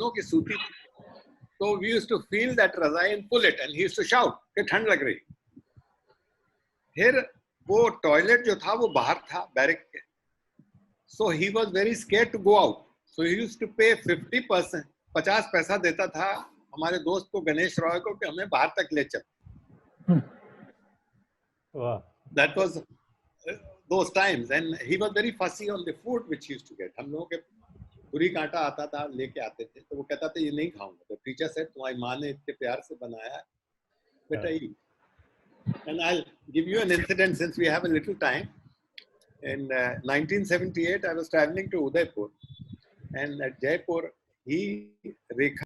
की सूती थी, तो we used to feel that रजाई and pull it and he used to shout कि ठंड लग रही। फिर वो टॉयलेट जो था वो बाहर था बैरक के, so he was very scared to go out, so he used to pay 50%, 50 पैसा देता था हमारे दोस्त को, गणेश रॉय को, कि हमें बाहर तक ले चल। Wow. That was those times, and he was very fussy on the food which he used to get. हम लोगों के पूरी कांटा आता था, लेके आते थे, तो वो कहता था ये नहीं खाऊंगा, तो टीचर से तुम्हारी माँ ने इतने प्यार से बनाया, बेटा eat. And I'll give you an incident since we have a little time. In 1978, I was traveling to Udaipur, and at Jaipur, he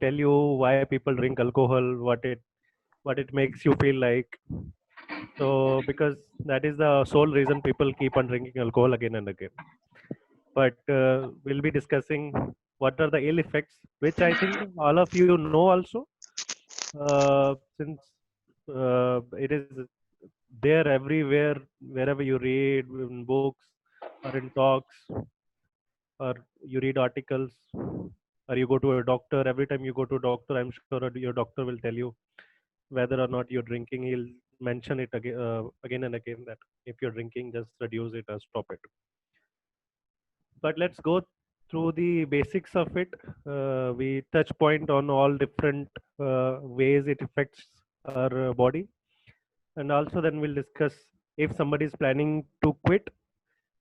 Tell you why people drink alcohol, what it makes you feel like. So because that is the sole reason people keep on drinking alcohol again and again. But we'll be discussing what are the ill effects, which I think all of you know also, since it is there everywhere, wherever you read in books or in talks, or you read articles, or you go to a doctor. Every time you go to a doctor, I'm sure your doctor will tell you whether or not you're drinking. He'll mention it again and again that if you're drinking, just reduce it or stop it. But let's go through the basics of it. We touch point on all different ways it affects our body, and also then we'll discuss if somebody is planning to quit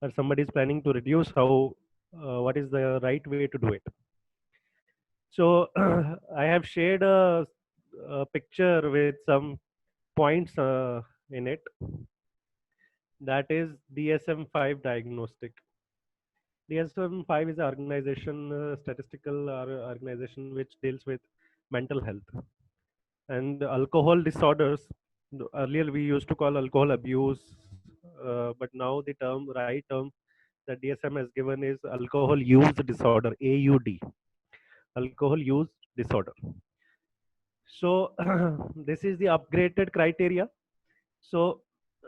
or somebody is planning to reduce, how what is the right way to do it. So I have shared a picture with some points in it. That is DSM-5 diagnostic. DSM-5 is an organization, statistical organization which deals with mental health and alcohol disorders. Earlier we used to call alcohol abuse, but now the right term that DSM has given is alcohol use disorder, AUD, alcohol use disorder. So this is the upgraded criteria. So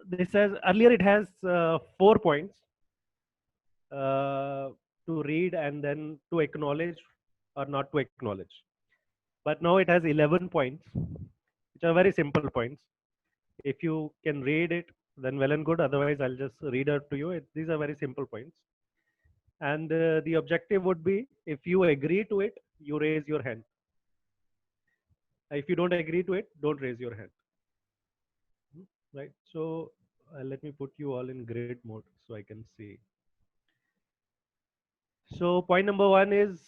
this has, earlier it has 4 points to read and then to acknowledge or not to acknowledge. But now it has 11 points, which are very simple points. If you can read it, then well and good. Otherwise, I'll just read out to you. These are very simple points. And the objective would be, if you agree to it, you raise your hand. If you don't agree to it, don't raise your hand. Right. So let me put you all in grid mode so I can see. So point number 1 is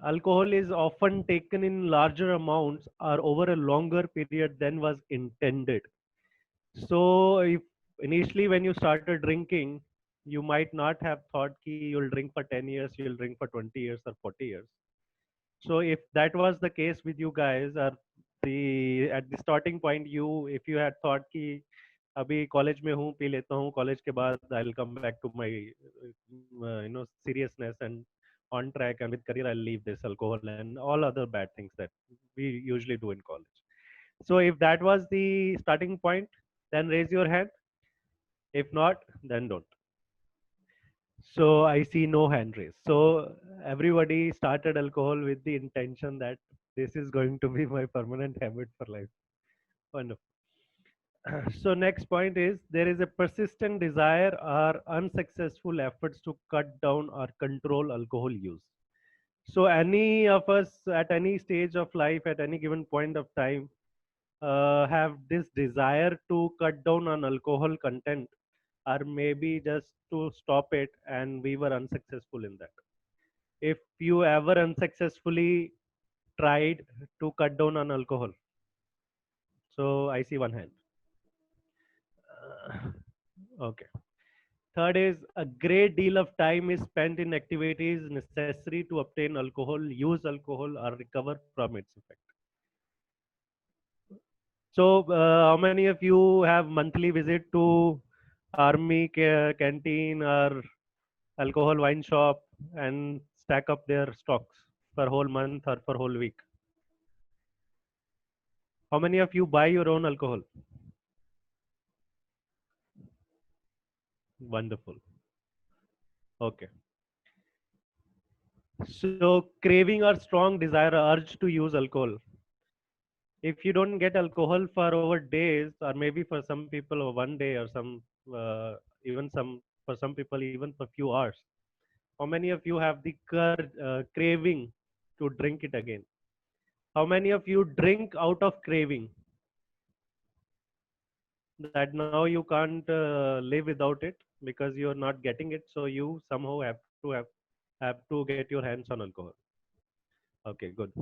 alcohol is often taken in larger amounts or over a longer period than was intended. So if initially when you started drinking, you might not have thought ki you'll drink for 10 years, you'll drink for 20 years or 40 years. So if that was the case with you guys, or the at the starting point, you if you had thought ki अभी college में हूँ, पी लेता हूँ, college के बाद I will come back to my seriousness and on track, and with career I'll leave this alcohol and all other bad things that we usually do in college. So if that was the starting point, then raise your hand. If not, then don't. So I see no hand raised. So everybody started alcohol with the intention that this is going to be my permanent habit for life. Wonderful. So next point is there is a persistent desire or unsuccessful efforts to cut down or control alcohol use. So any of us at any stage of life, at any given point of time, have this desire to cut down on alcohol content, or maybe just to stop it, and we were unsuccessful in that. If you ever unsuccessfully tried to cut down on alcohol, so I see one hand. Okay. Third is a great deal of time is spent in activities necessary to obtain alcohol, use alcohol, or recover from its effect. So, how many of you have monthly visit to army canteen or alcohol wine shop and stack up their stocks for whole month or for whole week? How many of you buy your own alcohol? Wonderful. Okay. So craving or strong desire or urge to use alcohol. If you don't get alcohol for over days, or maybe for some people over one day, or some even some for some people even for few hours, how many of you have the craving to drink it again? How many of you drink out of craving, that now you can't live without it because you're not getting it, so you somehow have to get your hands on alcohol? Okay, good.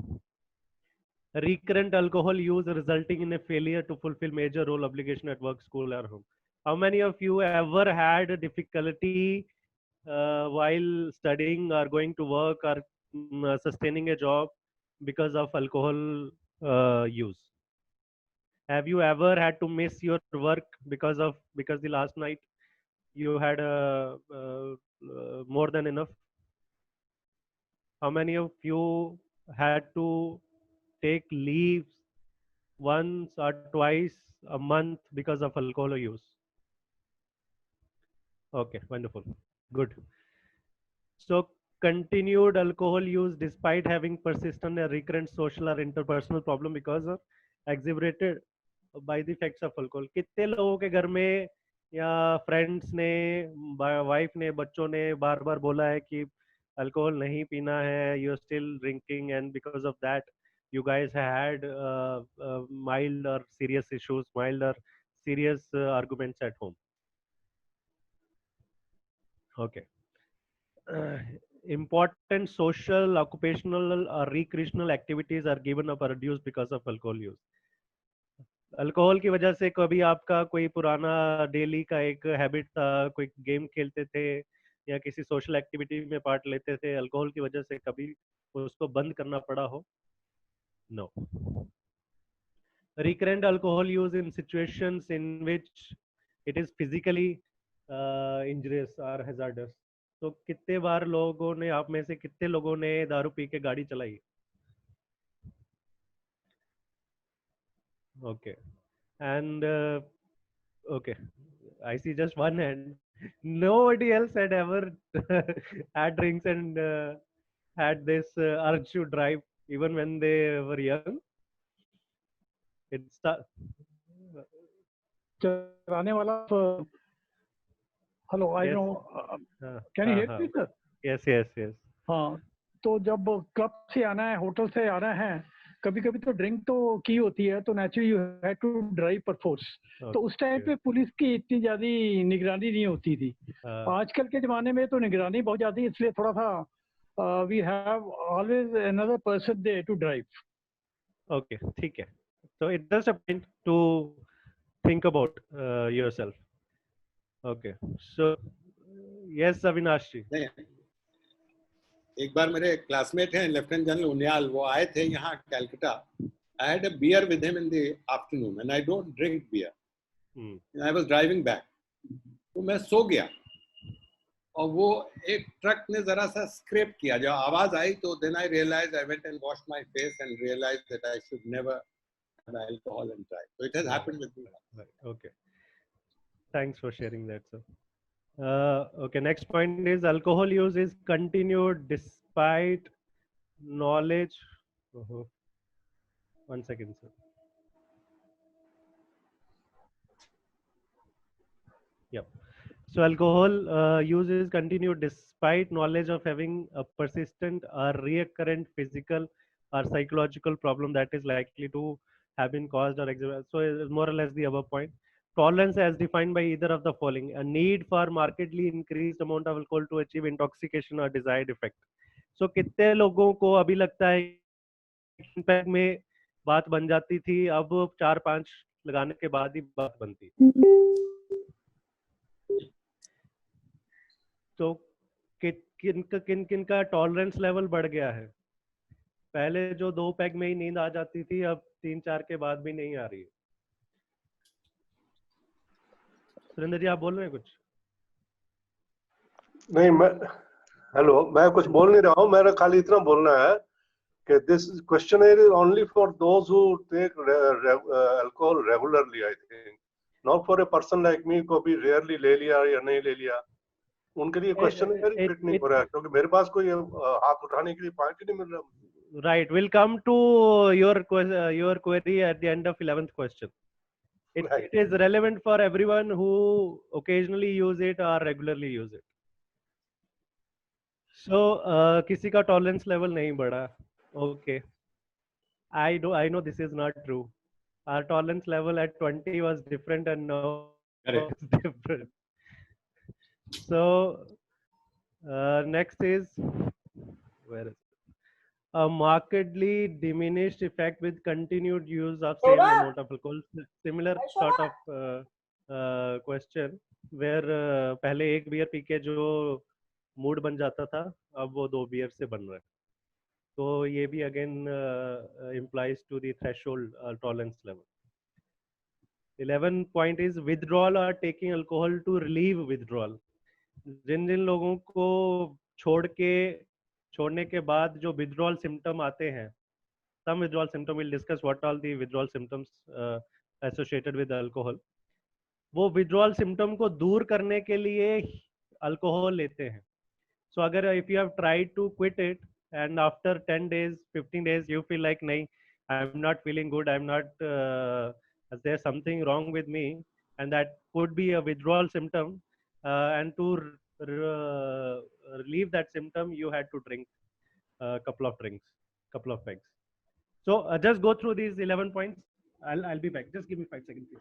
Recurrent alcohol use resulting in a failure to fulfill major role obligation at work, school, or home. How many of you ever had a difficulty while studying or going to work or sustaining a job because of alcohol use? Have you ever had to miss your work because the last night you had more than enough? How many of you had to take leaves once or twice a month because of alcohol use? Okay, wonderful. Good. So continued alcohol use despite having persistent and recurrent social or interpersonal problem because of exhibited by the effects of alcohol. कितने लोगों के घर में या friends ने, wife ने, बच्चों ने बार बार बोला है कि अल्कोहल नहीं पीना है, you are still drinking, and because of that you guys had mild or serious issues, mild or serious arguments at home. Okay. uh, Important social, occupational, or recreational activities are given up or reduced because of alcohol use. Alcohol की वजह से कभी आपका कोई पुराना daily का एक habit था, कोई गेम खेलते थे या किसी सोशल एक्टिविटी में पार्ट लेते थे, अल्कोहल की वजह से कभी उसको बंद करना पड़ा हो? No. Recurrent alcohol use in situations in which it is physically injurious or hazardous. तो कितने बार लोगों ने, आप में से कितने लोगों ने दारू पी के गाड़ी चलाई? Okay. And okay, I see just one hand. Nobody else had ever had drinks and had this urge to drive even when they were young. It's चलाने वाला hello I know can you hear me sir? Yes yes yes. हाँ, तो जब club से आना है, hotel से आना है, कभी कभी तो ड्रिंक तो की होती है, तो naturally you have to drive पर फोर्स. तो उस टाइम पे पुलिस की इतनी ज्यादा निगरानी नहीं होती थी. आजकल के जमाने में तो निगरानी बहुत ज्यादा, इसलिए थोड़ा सा we have always another person there to drive. Okay, ठीक है. So it does a point to think about yourself. Okay. So yes, Avinash ji. एक बार मेरे क्लासमेट हैं लेफ्टिनेंट जनरल उनियाल, वो आए थे यहाँ Calcutta. I had a beer with him in the afternoon and I don't drink beer. I was driving back. तो मैं सो गया और वो एक ट्रक ने जरा सा स्क्रैप किया. जब आवाज आई तो then I realized, I went and washed my face and realized that I should never have alcohol and drive. So it has happened with me. Right. Okay. Thanks for sharing that, sir. Okay, next point is alcohol use is continued despite knowledge. One second, sir. Yep. So alcohol use is continued despite knowledge of having a persistent or recurrent physical or psychological problem that is likely to have been caused or exhibited. So it is more or less the above point. Tolerance as defined by either of the following: a need for markedly increased amount of alcohol to achieve intoxication or desired effect. So कितने लोगों को अभी लगता है impact में बात बन जाती थी, अब 4-5 लगाने के बाद ही बात बनती. तो किन किन का टॉलरेंस लेवल बढ़ गया है? पहले जो 2 पैग में ही नींद आ जाती थी, अब 3-4 के बाद भी नहीं आ रही है. सुरेंद्र जी, आप बोल रहे हैं कुछ? नहीं, मैं कुछ बोल नहीं रहा हूँ. मेरा खाली इतना बोलना है कि this questioner is only for those who take alcohol regularly. I think not for a person like me को भी रेयरली ले लिया या नहीं ले लिया. उनके लिए क्वेश्चन फिट नहीं हो रहा है, क्योंकि मेरे पास कोई हाथ उठाने के लिए पॉइंट ही नहीं मिल रहा। Right, we'll come to your query at the end of 11th question. Right. It is relevant for everyone who occasionally use it or regularly use it. So किसी का tolerance level नहीं बढ़ा. Okay, I know this is not true. Our tolerance level at 20 was different and now it's different. So next is, where is a markedly diminished effect with continued use of same amount of alcohol. Similar sort of question where पहले एक beer P के जो mood बन जाता था अब वो 2 beer से बन रहा है. तो ये भी again implies to the threshold tolerance level. 11 point is withdrawal or taking alcohol to relieve withdrawal. जिन जिन लोगों को छोड़ने के बाद जो withdrawal symptom आते हैं, some withdrawal symptom, we'll discuss what all the withdrawal symptoms associated with alcohol. वो withdrawal symptom को दूर करने के लिए alcohol लेते हैं. So अगर if you have tried to quit it and after 10 days 15 days you feel like नहीं, I'm not feeling good, I'm not there's something wrong with me, and that could be a withdrawal symptom, and to relieve that symptom you had to drink a couple of pegs. So just go through these 11 points. I'll be back. Just give me 5 seconds, please.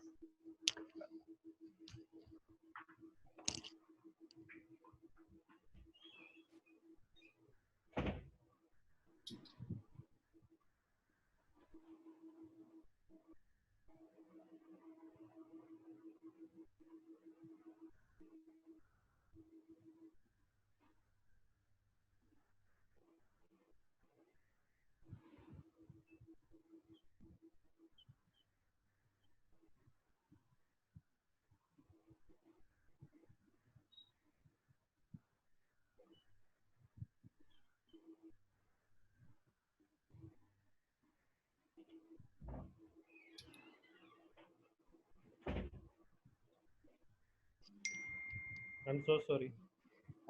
I'm so sorry.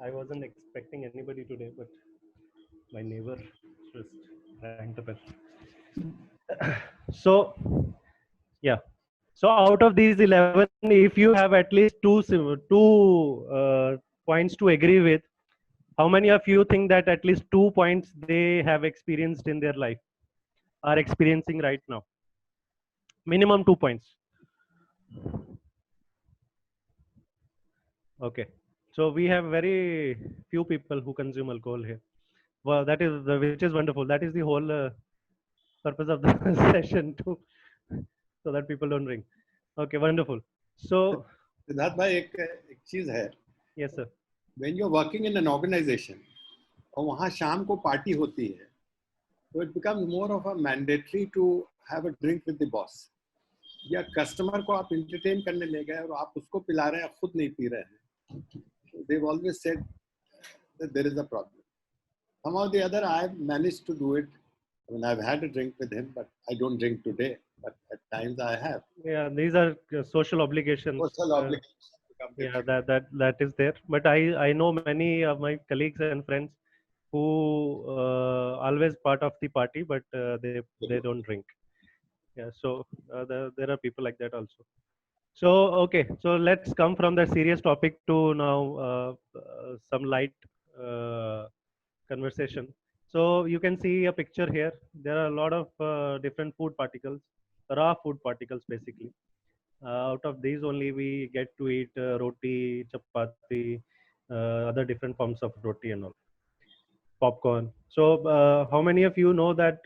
I wasn't expecting anybody today, but my neighbor just rang the bell. So, yeah. So out of these 11, if you have at least two points to agree with, how many of you think that at least 2 points they have experienced in their life, are experiencing right now? Minimum 2 points. Okay. So we have very few people who consume alcohol here. Well, that is which is wonderful. That is the whole purpose of the session too, so that people don't drink. Okay, wonderful. So, Siddharth भाई एक चीज है. Yes, sir. When you're working in an organization और वहाँ शाम को party होती है, so it becomes more of a mandatory to have a drink with the boss. या कस्टमर को आप entertain करने ले गए और आप उसको पिला रहे हैं, आप खुद नहीं पी रहे हैं. They've always said that there is a problem. Somehow or the other, I've managed to do it. I mean, I've had a drink with him, but I don't drink today. But at times I have. Yeah, these are social obligations. Social obligations. Yeah, that is there. But I know many of my colleagues and friends who always part of the party, but they don't drink. Yeah, so there are people like that also. So okay, so let's come from the serious topic to now some light conversation. So you can see a picture here. There are a lot of different food particles, raw food particles basically. Out of these only we get to eat roti, chapati, other different forms of roti and all, popcorn. So how many of you know that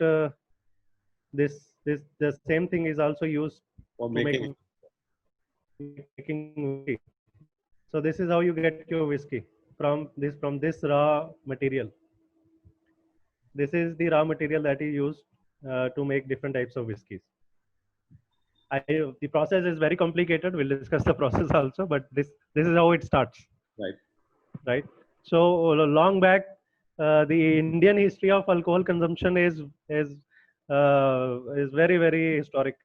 the same thing is also used For to making making whiskey. So this is how you get your whiskey from this raw material. This is the raw material that is used to make different types of whiskeys. The process is very complicated. We'll discuss the process also, but this is how it starts. Right. So long back, the Indian history of alcohol consumption is very, very historic.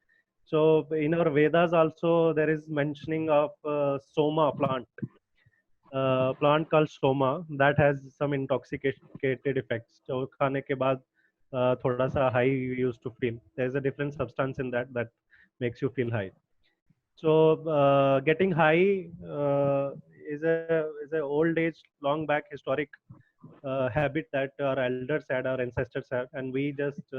So in our Vedas also there is mentioning of Soma plant. plant called soma that has some intoxicated effects. So खाने के बाद थोड़ा सा high you used to feel. There's a different substance in that makes you feel high. So getting high is a old age, long back historic habit that our elders had, our ancestors had, and we just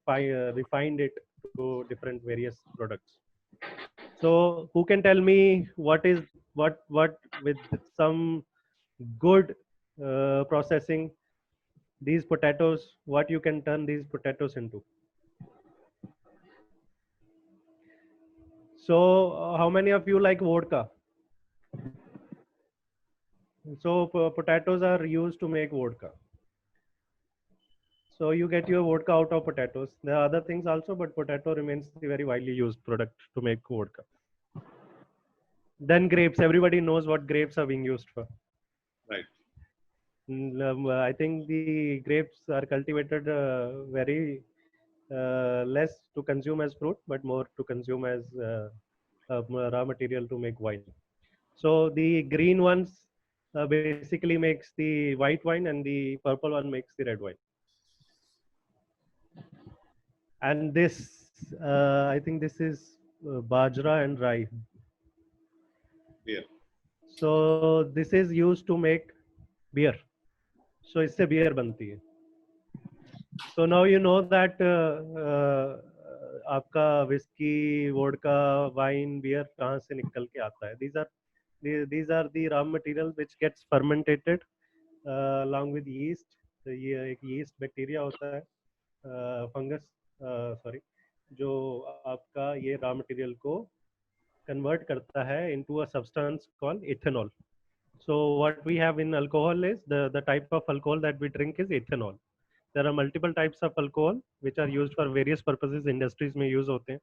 refined it to different various products. So who can tell me what with some good processing these potatoes, what you can turn these potatoes into? So how many of you like vodka? So potatoes are used to make vodka. So you get your vodka out of potatoes. There are other things also, but potato remains the very widely used product to make vodka. Then grapes. Everybody knows what grapes are being used for. Right. I think the grapes are cultivated very less to consume as fruit, but more to consume as raw material to make wine. So the green ones basically makes the white wine, and the purple one makes the red wine. And this, I think this is bajra and rye. Beer. So this is used to make beer. So इससे beer बनती है. So now you know that आपका whiskey, vodka, wine, beer कहाँ से निकल के आता है. These are the raw material which gets fermented along with yeast. तो ये एक yeast bacteria होता है, fungus, sorry, जो आपका ये raw material को convert करता है into a substance called ethanol. So what we have in alcohol is the type of alcohol that we drink is ethanol. There are multiple types of alcohol which are used for various purposes. Industries में use होते हैं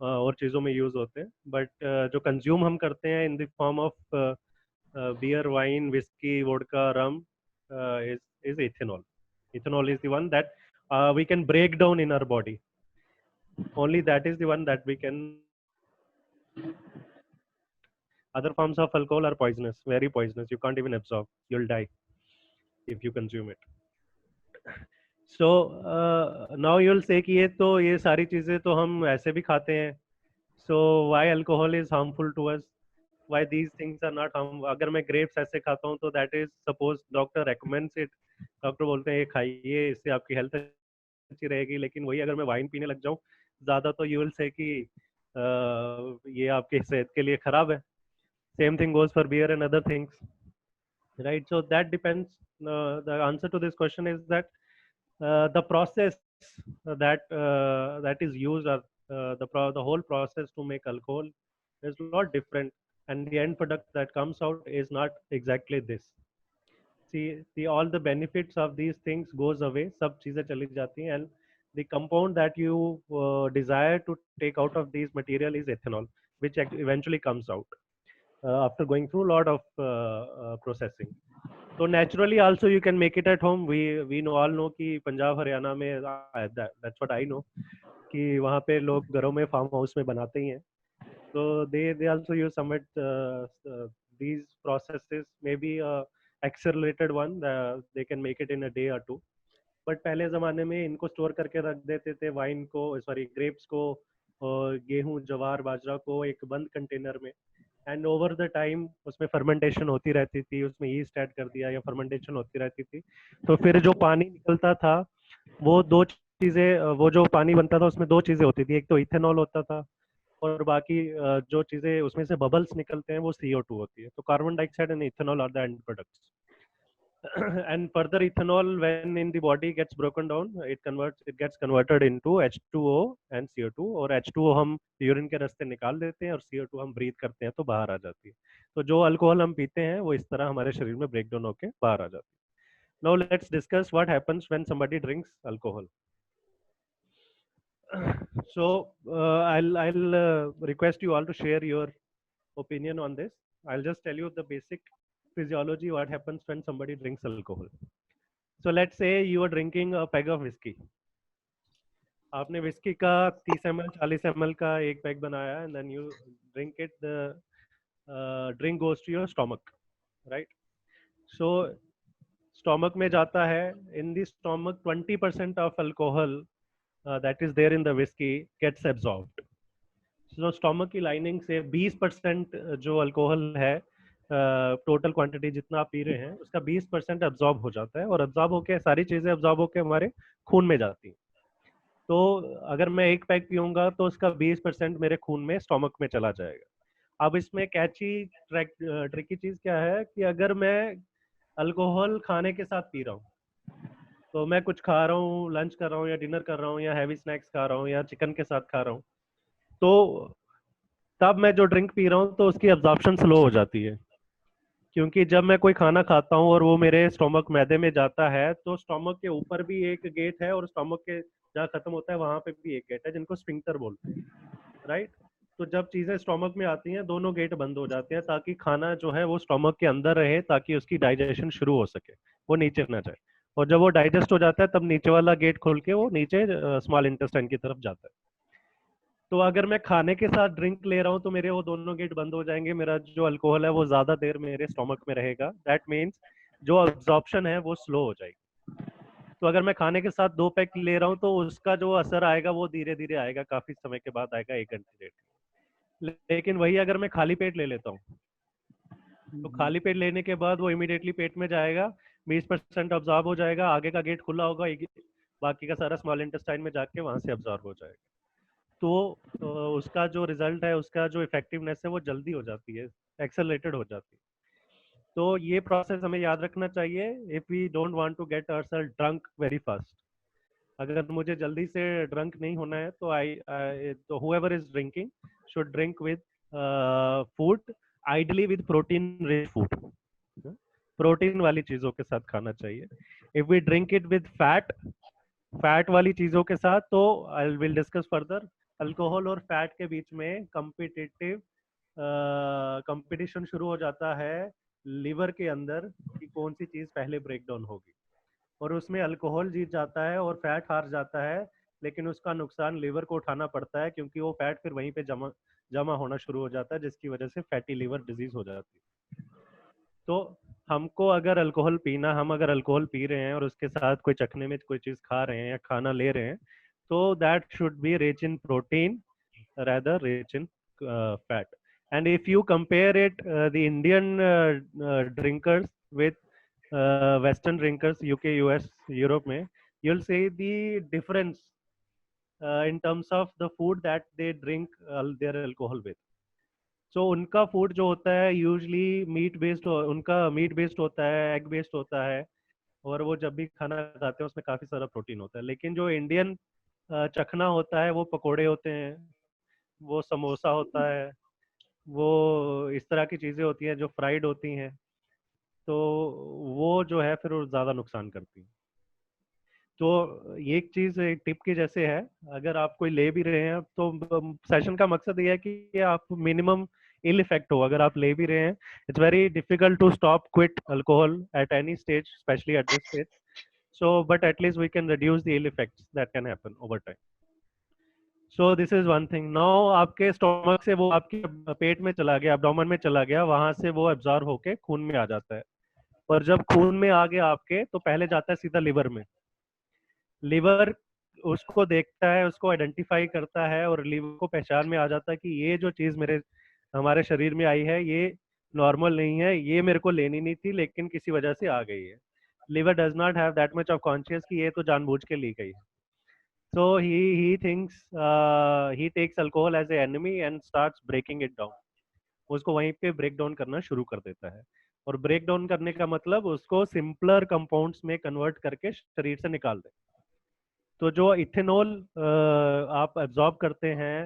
और चीज़ों में use होते हैं. But जो consume हम करते हैं in the form of beer, wine, whiskey, vodka, rum is ethanol. Ethanol is the one that we can break down in our body. Only that is the one that we can. Other forms of alcohol are poisonous, very poisonous. You can't even absorb. You'll die if you consume it. So now you'll say कि ये सारी चीजें तो हम ऐसे भी खाते हैं. So why alcohol is harmful to us? Why these things are not harmful? अगर मैं grapes ऐसे खाता हूँ तो that is suppose doctor recommends it. Doctor बोलते हैं ये खाइए, इससे आपकी हेल्थ अच्छी रहेगी. लेकिन वही अगर मैं वाइन पीने लग जाऊँ ज्यादा तो you will say कि ये आपके सेहत के लिए खराब है. Same thing goes for beer and other things, right? So that depends. The answer to this question is that the process that is used, or the whole process to make alcohol is a lot different, and the end product that comes out is not exactly this. See, all the benefits of these things goes away. सब चीजें चली जाती हैं, and the compound that you desire to take out of these material is ethanol, which eventually comes out after going through a lot of processing. So naturally also you can make it at home. We all know कि पंजाब हरियाणा में that's what I know कि वहाँ पे लोग घरों में farm house में बनाते ही हैं. So they also use somewhat these processes, maybe accelerated one, they can make it in a day or two. But पहले ज़माने में इनको स्टोर करके रख देते थे, वाइन को, सॉरी ग्रेप्स को, और गेहूं, जवार, बाजरा को एक बंद कंटेनर में. एंड ओवर द टाइम उसमें फर्मेंटेशन होती रहती थी, उसमें ईस्ट ऐड कर दिया या फर्मेंटेशन होती रहती थी. तो फिर जो पानी निकलता था वो दो चीज़ें, वो जो पानी बनता था उसमें दो चीज़ें होती थी. एक तो इथेनॉल होता था और बाकी जो चीज़ें उसमें से बबल्स निकलते हैं वो CO2 होती है. तो carbon dioxide and ethanol are the end products. And further ethanol, when in the body gets broken down, it gets converted into H2O and CO2. और H2O हम यूरिन के रास्ते निकाल देते हैं और CO2 हम ब्रीथ करते हैं तो बाहर आ जाती है. तो जो अल्कोहल हम पीते हैं वो इस तरह हमारे शरीर में ब्रेक डाउन होकर बाहर आ जाती है. Now let's discuss what happens when somebody drinks alcohol. So I'll request you all to share your opinion on this. I'll just tell you the basic physiology, what happens when somebody drinks alcohol. So let's say you are drinking a peg of whiskey. आपने whiskey का 30 ml 40 ml का एक pack बनाया, and then you drink it. drink goes to your stomach, right? So stomach में जाता है, in the stomach 20% of alcohol that is there in the whiskey gets absorbed. So stomach की lining से 20% जो alcohol है total quantity जितना आप P रहे हैं उसका 20% अब्जॉर्ब हो जाता है, और अब्जॉर्ब होके सारी चीजें अब्जॉर्ब होके हमारे खून में जाती हैं। तो अगर मैं एक पैक पीऊंगा तो उसका 20% मेरे खून में स्टोमक में चला जाएगा। अब इसमें कैची ट्रिकी चीज क्या है कि अगर मैं अल्कोहल खाने के साथ पी रहा हूँ, तो मैं कुछ खा रहा हूँ, लंच कर रहा हूँ या डिनर कर रहा हूँ या हैवी स्नैक्स खा रहा हूँ या चिकन के साथ खा रहा हूँ, तो तब मैं जो ड्रिंक पी रहा हूँ तो उसकी एब्जॉर्प्शन स्लो हो जाती है। क्योंकि जब मैं कोई खाना खाता हूँ और वो मेरे स्टोमक मैदे में जाता है, तो स्टोमक के ऊपर भी एक गेट है और स्टोमक के जहाँ खत्म होता है वहां पे भी एक गेट है, जिनको स्फिंक्टर बोलते हैं, राइट? तो जब चीजें स्टोमक में आती हैं दोनों गेट बंद हो जाते हैं ताकि खाना जो है वो स्टोमक के अंदर रहे, ताकि उसकी डाइजेशन शुरू हो सके, वो नीचे ना जाए। और जब वो डाइजेस्ट हो जाता है तब नीचे वाला गेट खोल के वो नीचे स्मॉल इंटेस्टाइन की तरफ जाता है। तो अगर मैं खाने के साथ ड्रिंक ले रहा हूँ तो मेरे वो दोनों गेट बंद हो जाएंगे, मेरा जो अल्कोहल है वो ज्यादा देर मेरे स्टोमक में रहेगा। दैट मीन्स जो अब्जॉर्प्शन है वो स्लो हो जाएगी। तो अगर मैं खाने के साथ 2 पैक ले रहा हूँ तो उसका जो असर आएगा वो धीरे धीरे आएगा, काफी समय के बाद आएगा, 1 घंटे डेढ़। लेकिन वही अगर मैं खाली पेट ले लेता हूँ तो खाली पेट लेने के बाद वो इमीडिएटली पेट में जाएगा, 20% अब्जॉर्ब हो जाएगा, आगे का गेट खुला होगा, बाकी का सारा स्मॉल इंटेस्टाइन में जाके वहां से अब्जॉर्ब हो जाएगा। तो उसका जो रिजल्ट है, उसका जो इफेक्टिवनेस है वो जल्दी हो जाती है, एक्सेलरेटेड हो जाती है। तो ये प्रोसेस हमें याद रखना चाहिए if we don't want to get ourself drunk very fast. अगर मुझे जल्दी से ड्रंक नहीं होना है तो whoever is drinking should drink with food, ideally with protein rich food, protein वाली चीजों के साथ खाना चाहिए। If we drink it with fat वाली चीजों के साथ, तो I will discuss further. Alcohol और फैट के बीच में कंपटीशन शुरू हो जाता है लिवर के अंदर कि कौन सी चीज पहले ब्रेक डाउन होगी, और उसमें अल्कोहल जीत जाता है और फैट हार जाता है, लेकिन उसका नुकसान लिवर को उठाना पड़ता है क्योंकि वो फैट फिर वहीं पे जमा होना शुरू हो जाता है, जिसकी वजह से फैटी लिवर डिजीज हो जाती है। तो हमको अगर हम अगर अल्कोहल पी रहे हैं और उसके साथ कोई चखने में कोई चीज खा रहे हैं या खाना ले रहे हैं, तो that should be rich in protein rather rich in fat. And if you compare it, the Indian drinkers with Western drinkers, UK, US, Europe में, you'll see the difference in terms of the food that they drink their alcohol with. So उनका food जो होता है usually उनका meat based होता है, egg based होता है, और वो जब भी खाना खाते हैं उसमें काफी सारा प्रोटीन होता है। लेकिन जो इंडियन चखना होता है वो पकोड़े होते हैं, वो समोसा होता है, वो इस तरह की चीजें होती हैं जो फ्राइड होती हैं, तो वो जो है फिर वो ज्यादा नुकसान करती हैं। तो ये एक चीज एक टिप की जैसे है, अगर आप कोई ले भी रहे हैं तो सेशन का मकसद ये है कि आप मिनिमम इल इफेक्ट हो। अगर आप ले भी रहे हैं, it's very difficult to stop quit alcohol at any stage, specially at this stage, so but at least we can reduce the ill effects that can happen over time. So this is one thing. Now आपके stomach से वो आपके पेट में चला गया, abdomen में चला गया, वहां से वो एब्जॉर्ब होके खून में आ जाता है, और जब खून में आ गया आपके तो पहले जाता है सीधा लिवर में। लिवर उसको देखता है, उसको आइडेंटिफाई करता है, और लिवर को पहचान में आ जाता है कि ये जो चीज हमारे शरीर में आई है ये नॉर्मल नहीं है, ये मेरे को लेनी नहीं थी लेकिन किसी वजह से आ गई है। Liver does not have that much of conscious कि ये तो जानबूझ के ली गई है। So he thinks he takes alcohol as an enemy and starts breaking it down. उसको वहीं पे ब्रेक डाउन करना शुरू कर देता है, और ब्रेक डाउन करने का मतलब उसको सिंपलर कंपाउंड्स में कन्वर्ट करके शरीर से निकाल दे। तो जो इथेनॉल आप एब्जॉर्ब करते हैं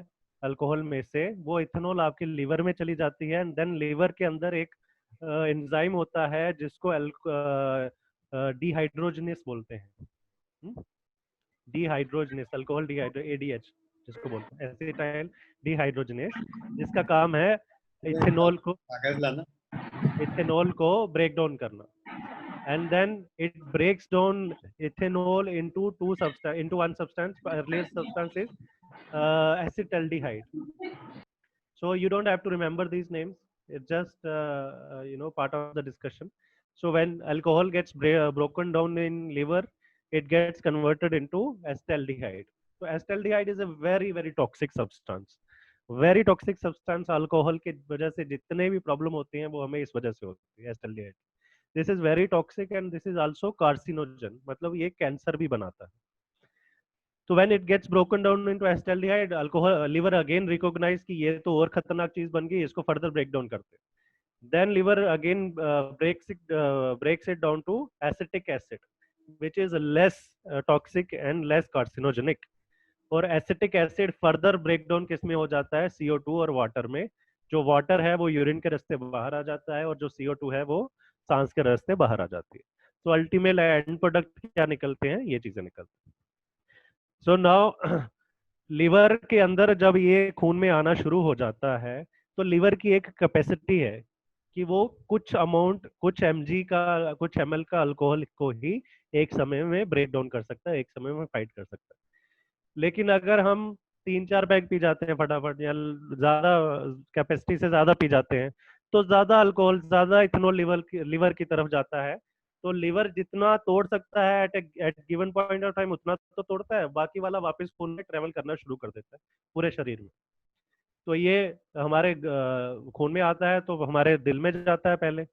अल्कोहल में से, वो इथेनॉल आपके लीवर में चली जाती है, एंड देन लीवर के अंदर एक एंजाइम होता है जिसको डिहाइड्रोजनेस बोलते हैं। डिहाइड्रोजनेस, अल्कोहल ADH जिसको बोलते हैं, एसिटाइल डिहाइड्रोजनेस, जिसका काम है इथेनॉल को ब्रेक डाउन करना, and then it breaks down ethanol into one substance, earlier substance is acetaldehyde. So you don't have to remember these names, It's just part of the discussion. So when alcohol gets broken down in liver, it gets converted into acetaldehyde. So acetaldehyde is a very very toxic substance. Very toxic substance. Alcohol की वजह से जितने भी problem होती हैं वो हमें इस वजह से होती है, acetaldehyde. This is very toxic and this is also carcinogen. मतलब ये कैंसर भी बनाता है. So when it gets broken down into acetaldehyde, alcohol liver again recognize कि ये तो और खतरनाक चीज बन गई, इसको further break down करते हैं. Then liver again breaks it down to acetic acid, which is less toxic and less carcinogenic. और एसिटिक एसिड फर्दर ब्रेकडाउन किस में हो जाता है? CO2 और वाटर में. जो वाटर है वो यूरिन के रास्ते बाहर आ जाता है और जो CO2 है वो सांस के रास्ते बाहर आ जाती है. तो अल्टीमेट एंड प्रोडक्ट क्या निकलते हैं? ये चीजें निकलती हैं. सो नाउ लिवर के अंदर जब ये खून में आना शुरू हो जाता है तो लिवर की एक कैपेसिटी है कि वो कुछ अमाउंट, कुछ ml का अल्कोहल को ही एक समय में ब्रेक डाउन कर सकता है, एक समय में फाइट कर सकता है. लेकिन अगर हम 3-4 पैक पी जाते हैं फटाफट या ज्यादा कैपेसिटी से ज्यादा पी जाते हैं तो ज्यादा अल्कोहल, ज्यादा इथेनॉल लिवर की तरफ जाता है. तो लिवर जितना तोड़ सकता है at given point of time उतना तो तोड़ता है, बाकी वाला वापस खून में ट्रेवल करना शुरू कर देता है पूरे शरीर में. तो ये हमारे खून में आता है तो हमारे दिल में जाता है. पहले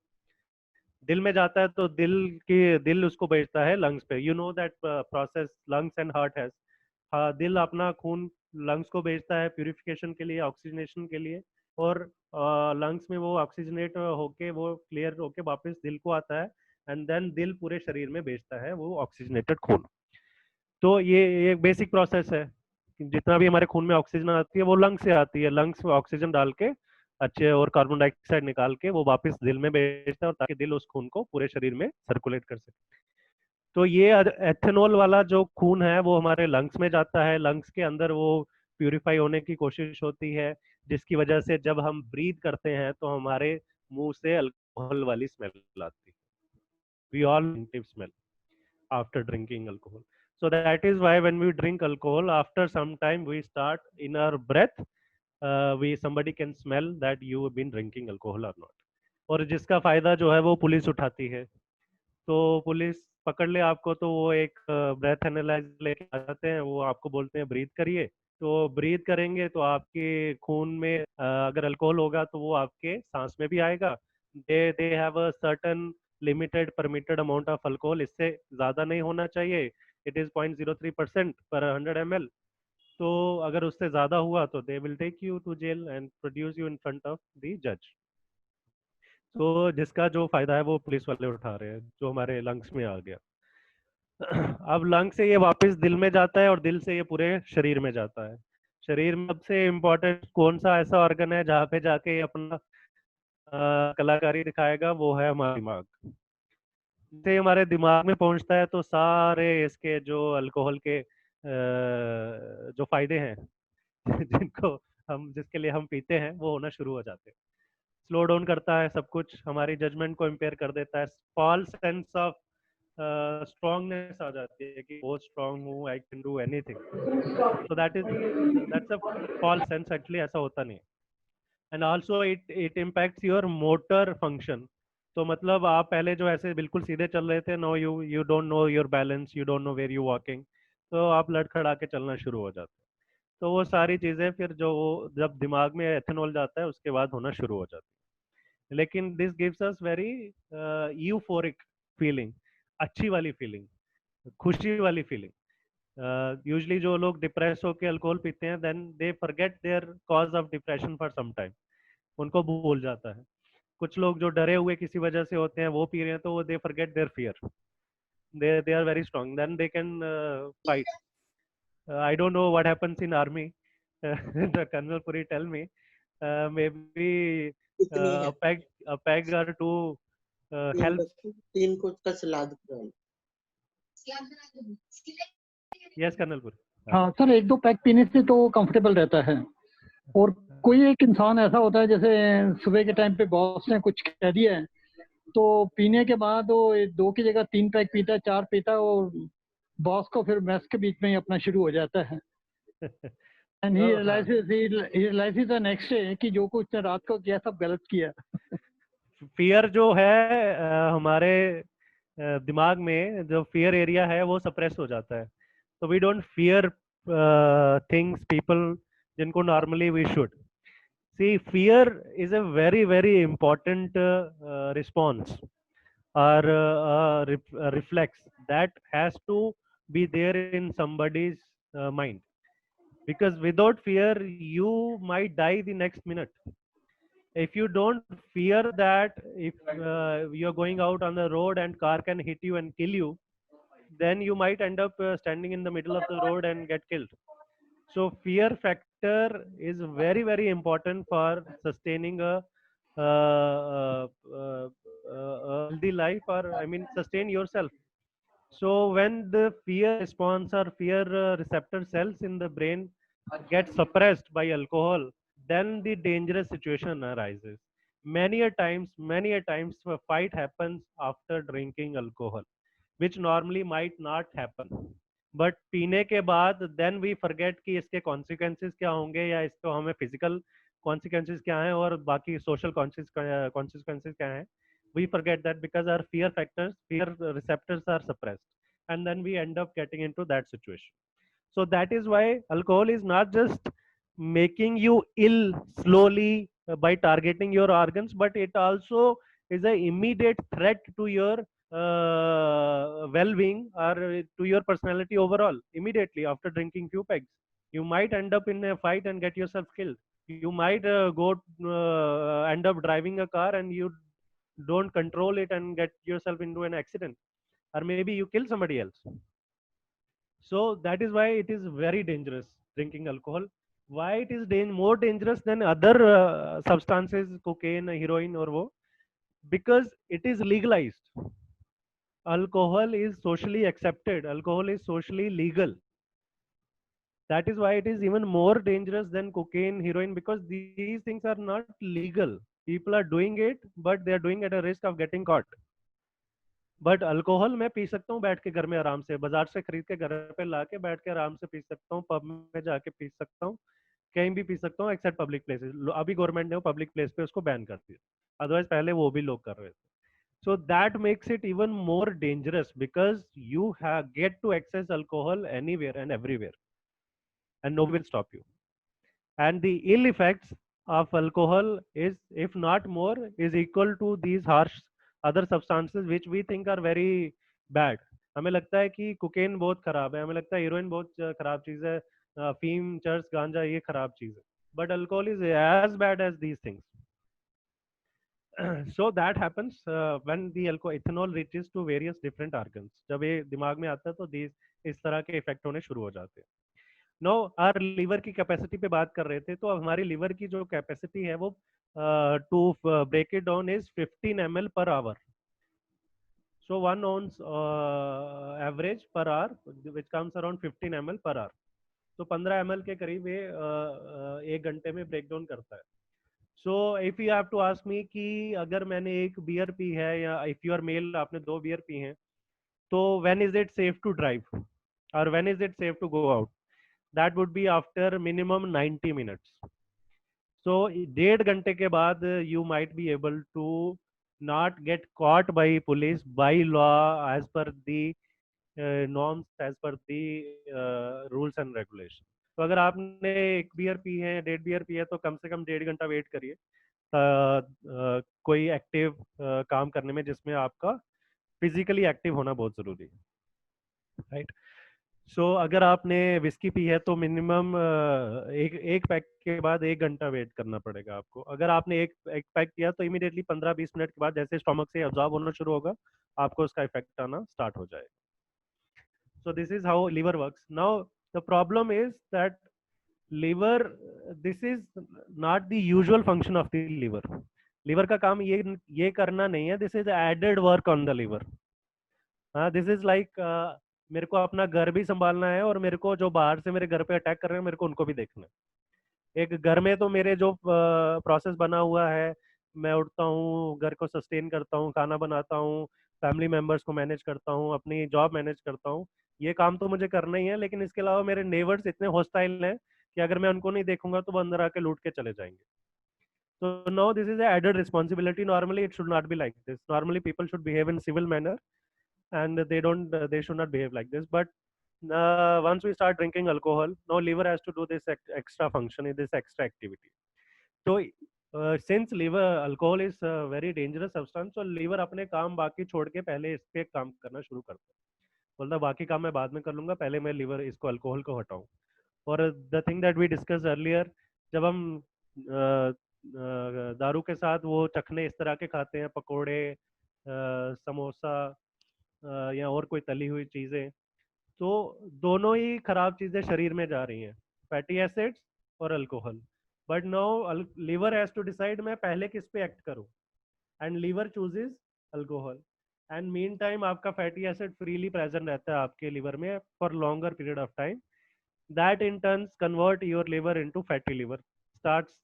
दिल में जाता है तो दिल उसको भेजता है लंग्स पे. You know that process lungs and heart has. दिल अपना खून लंग्स को भेजता है प्यूरिफिकेशन के लिए, ऑक्सीजनेशन के लिए, और लंग्स में वो ऑक्सीजनेट होके वो क्लियर होके वापस दिल को आता है एंड देन दिल पूरे शरीर में भेजता है वो ऑक्सीजनेटेड खून. तो ये एक बेसिक प्रोसेस है. जितना भी हमारे खून में ऑक्सीजन आती है वो लंग्स से आती है. लंग्स में ऑक्सीजन डाल के अच्छे और कार्बन डाइऑक्साइड निकाल के वो वापस दिल में भेजता है ताकि दिल उस खून को पूरे शरीर में सर्कुलेट कर सके. तो ये एथेनॉल वाला जो खून है वो हमारे लंग्स में जाता है. लंग्स के अंदर वो प्यूरिफाई होने की कोशिश होती है जिसकी वजह से जब हम ब्रीथ करते हैं तो हमारे मुंह से अल्कोहल वाली स्मेल आती है. We all smell after drinking alcohol. So that is why when we drink alcohol, after some time we start in our breath, somebody can smell that you have been drinking alcohol or not. और जिसका फायदा जो है वो police उठाती है. तो police पकड़ ले आपको तो वो एक ब्रेथ एनालाइजर लेके आ जाते हैं. वो आपको बोलते हैं ब्रीथ करिए. तो ब्रीथ करेंगे तो आपके खून में अगर अल्कोहल होगा तो वो आपके सांस में भी आएगा. They have a certain limited permitted amount of alcohol. इससे ज्यादा नहीं होना चाहिए. इट इज 0.03% पर 100 ml. तो अगर उससे ज्यादा हुआ तो they will take you to jail and produce you in front of the जज. तो जिसका जो फायदा है वो पुलिस वाले उठा रहे हैं जो हमारे लंग्स में आ गया. अब लंग से ये वापस दिल में जाता है और दिल से ये पूरे शरीर में जाता है. शरीर में सबसे इम्पोर्टेंट कौन सा ऐसा ऑर्गन है जहाँ पे जाके ये अपना कलाकारी दिखाएगा? वो है हमारा दिमाग. से हमारे दिमाग में पहुंचता है तो सारे इसके जो अल्कोहल के जो फायदे हैं जिसके लिए हम पीते हैं वो होना शुरू हो जाते हैं. स्लो डाउन करता है सब कुछ. हमारी जजमेंट को इम्पेयर कर देता है. फॉल्स सेंस ऑफ स्ट्रांगनेस आ जाती है कि बहुत स्ट्रांग हूँ, I can do anything. So that's a false sense. Actually ऐसा होता नहीं. And also it impacts your motor function. तो मतलब आप पहले जो ऐसे बिल्कुल सीधे चल रहे थे, no you don't know your balance, you don't know where you walking, तो आप लड़खड़ा के चलना शुरू हो जाते हैं. तो वो सारी चीजें फिर जो जब दिमाग में एथेनॉल जाता है उसके बाद होना शुरू हो जाती है. लेकिन this gives us very euphoric feeling, अच्छी वाली फीलिंग, खुशी वाली फीलिंग. यूजुअली जो लोग डिप्रेस होकर अल्कोहल पीते हैं then they forget their cause of depression for some time. उनको भूल जाता है. कुछ लोग जो डरे हुए किसी वजह से होते हैं वो पी रहे हैं तो वो they forget their fear. they are very strong, then they can fight. I don't know what happens in army. The Colonel Puri tell me maybe a peg or two help. 3 कुछ का सलाद. Yes, Colonel Puri. हाँ sir, 1-2 pack पीने से तो comfortable रहता है. और कोई एक इंसान ऐसा होता है जैसे सुबह के टाइम पे बॉस ने कुछ कह दिया है तो पीने के बाद वो 2 की जगह 3 पैक पीता है, 4 पीता है और बॉस को फिर मैस के बीच में ही अपना शुरू हो जाता है. And he हाँ, realizes the next day कि जो कुछ उसने रात को किया सब गलत किया. फियर जो है हमारे दिमाग में जो फियर एरिया है वो सप्रेस हो जाता है, तो we don't fear things people जिनको normally we should. See, fear is a very, very important response or reflex that has to be there in somebody's mind. Because without fear, you might die the next minute. If you don't fear that if you're going out on the road and car can hit you and kill you, then you might end up standing in the middle of the road and get killed. So fear factor is very, very important for sustaining a healthy life, or I mean sustain yourself. So when the fear response or fear receptor cells in the brain get suppressed by alcohol, then the dangerous situation arises. Many a times a fight happens after drinking alcohol, which normally might not happen. But पीने के बाद then we forget कि इसके consequences क्या होंगे, या इसको हमें फिजिकल कॉन्सिक्वेंसेस क्या हैं और बाकी सोशल कॉन्सिक्वेंसेस क्या हैं. We forget that because our fear receptors are suppressed, and then we end up getting into that situation. So that is why alcohol is not just making you ill slowly by targeting your organs, but it also is an immediate threat to your well-being or to your personality overall. Immediately after drinking few pegs, you might end up in a fight and get yourself killed. You might end up driving a car and you don't control it and get yourself into an accident, or maybe you kill somebody else. So that is why it is very dangerous drinking alcohol. Why it is more dangerous than other substances, cocaine, heroin or wo? Because it is legalized. Alcohol is socially accepted. Alcohol is socially legal. That is why it is even more dangerous than cocaine, heroin, because these things are not legal. People are doing it, but they are doing at a risk of getting caught. But alcohol मैं P सकता हूँ बैठ के घर में आराम से, बाजार से खरीद के घर पे ला के बैठ के आराम से पी सकता हूँ, पब में जाके पी सकता हूँ, कहीं भी पी सकता हूँ एक्सेप्ट पब्लिक प्लेसेस. अभी गवर्नमेंट ने पब्लिक प्लेस पे उसको बैन कर दिया, अदरवाइज पहले वो भी लोग कर रहे थे. So that makes it even more dangerous because you get to access alcohol anywhere and everywhere and no will stop you. And the ill effects of alcohol is, if not more, is equal to these harsh other substances which we think are very bad. हमें लगता है कि cocaine बहुत खराब है, हमें लगता है हीरोइन बहुत खराब चीज है, फीम, चर्च, गांजा ये खराब चीज है, but alcohol is as bad as these things. So that happens when the ethanol reaches to various different organs. जब ये दिमाग में आता है तो इस तरह के इफेक्ट होने शुरू हो जाते हैं. नो आर लीवर की कैपेसिटी पे बात कर रहे थे, तो हमारी लीवर की जो कैपेसिटी है वो to break it down is 15 ml per hour. So 1 ounce average per hour which comes around 15 ml per hour. तो 15 ml के करीब ये 1 घंटे में ब्रेक डाउन करता है. So if you have to ask me कि अगर मैंने एक बियर पी है, या इफ यू आर मेल आपने 2 बियर पी हैं, तो when is it safe to drive और when is it safe to go out? that would be after minimum 90 minutes. So 1.5 घंटे के बाद you might be able to not get caught by police by law as per the norms, as per the rules and regulations. तो अगर आपने 1 beer P है, 1.5 beer P है, तो कम से कम 1.5 घंटा वेट करिए कोई एक्टिव काम करने में जिसमें आपका फिजिकली एक्टिव होना बहुत जरूरी है, राइट? सो अगर आपने विस्की पी है तो मिनिमम एक पैक के बाद 1 घंटा वेट करना पड़ेगा आपको. अगर आपने एक पैक किया तो इमीडिएटली 15-20 मिनट के बाद जैसे स्टमक से अब्जॉर्ब होना शुरू होगा, आपको उसका इफेक्ट आना स्टार्ट हो जाएगा. So this is how liver works. Now the problem is that liver, this is not the usual function of the liver. Liver का काम ये करना नहीं है. This is added work on the liver. This is like मेरे को अपना घर भी संभालना है और मेरे को जो बाहर से मेरे घर पे अटैक कर रहे हैं मेरे को उनको भी देखना है. एक घर में तो मेरे जो प्रोसेस बना हुआ है, मैं उठता हूँ, घर को सस्टेन करता हूँ, खाना बनाता हूँ, फैमिली मेंबर्स को मैनेज करता हूँ, अपनी जॉब मैनेज करता हूँ, ये काम तो मुझे करना ही है. लेकिन इसके अलावा मेरे नेबर्स इतने हॉस्टाइल हैं कि अगर मैं उनको नहीं देखूंगा तो वो अंदर आके लूट के चले जाएंगे. So now this is a added responsibility. Normally it should not be like this. Normally people should behave in civil manner, and they should not behave like this. But once we start drinking alcohol, now liver has to do this extra function, this extra activity. So since liver alcohol is a very dangerous substance, so liver अपने काम बाकी छोड़ के पहले इस पे काम करना शुरू करता है. बोलता बाकी काम मैं बाद में कर लूंगा, पहले मैं लिवर इसको अल्कोहल को हटाऊं. और the thing that we discuss earlier, जब हम दारू के साथ वो चखने इस तरह के खाते हैं, पकोड़े, समोसा, या और कोई तली हुई चीजें, तो दोनों ही खराब चीजें शरीर में जा रही हैं, फैटी एसिड्स और alcohol. But now liver has to decide मैं पहले किस पे एक्ट करूं, and liver chooses alcohol. And mean time आपका फैटी एसिड फ्रीली प्रेजेंट रहता है आपके लिवर में for longer period of time. That in turns convert your liver into fatty liver, starts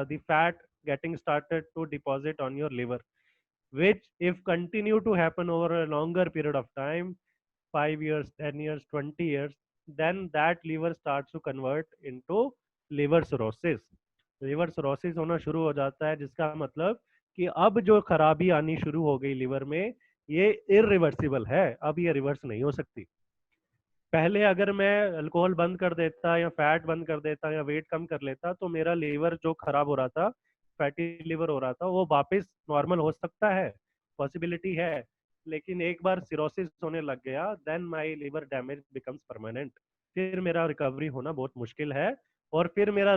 the fat getting started to deposit on your liver, which if continue to happen over a longer period of time, 5 years, 10 years, 20 years, then that liver starts to convert into liver cirrhosis. liver cirrhosis होना शुरू हो जाता है, जिसका मतलब कि अब जो खराबी आनी शुरू हो गई लिवर में, ये इरिवर्सिबल है, अब ये रिवर्स नहीं हो सकती. पहले अगर मैं अल्कोहल बंद कर देता या फैट बंद कर देता या वेट कम कर लेता, तो मेरा लीवर जो खराब हो रहा था, फैटी लिवर हो रहा था, वो वापस नॉर्मल हो सकता है, पॉसिबिलिटी है. लेकिन एक बार सिरोसिस होने लग गया, then my liver damage becomes permanent. फिर मेरा रिकवरी होना बहुत मुश्किल है, और फिर मेरा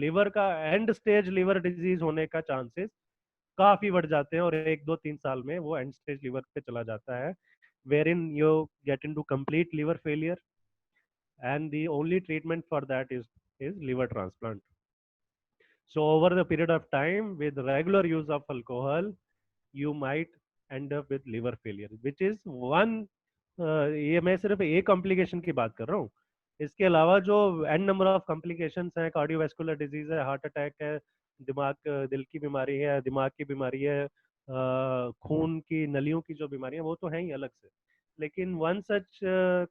लिवर का एंड स्टेज लिवर डिजीज होने का चांसेस काफी बढ़ जाते हैं, और 1, 2, 3 साल में वो एंड स्टेज लिवर पे चला जाता है, wherein you get into complete liver failure, and the only treatment for that is liver transplant. So over the period of time, with regular use of alcohol, you might end up with liver failure, which is one ये मैं सिर्फ एक complication की बात कर रहा हूँ. इसके अलावा जो एन नंबर ऑफ कॉम्प्लिकेशंस हैं, कार्डियोवैस्कुलर डिजीज है, हार्ट अटैक है, दिल की बीमारी है, दिमाग की बीमारी है, खून की नलियों की जो बीमारी है, वो तो है ही अलग से. लेकिन one such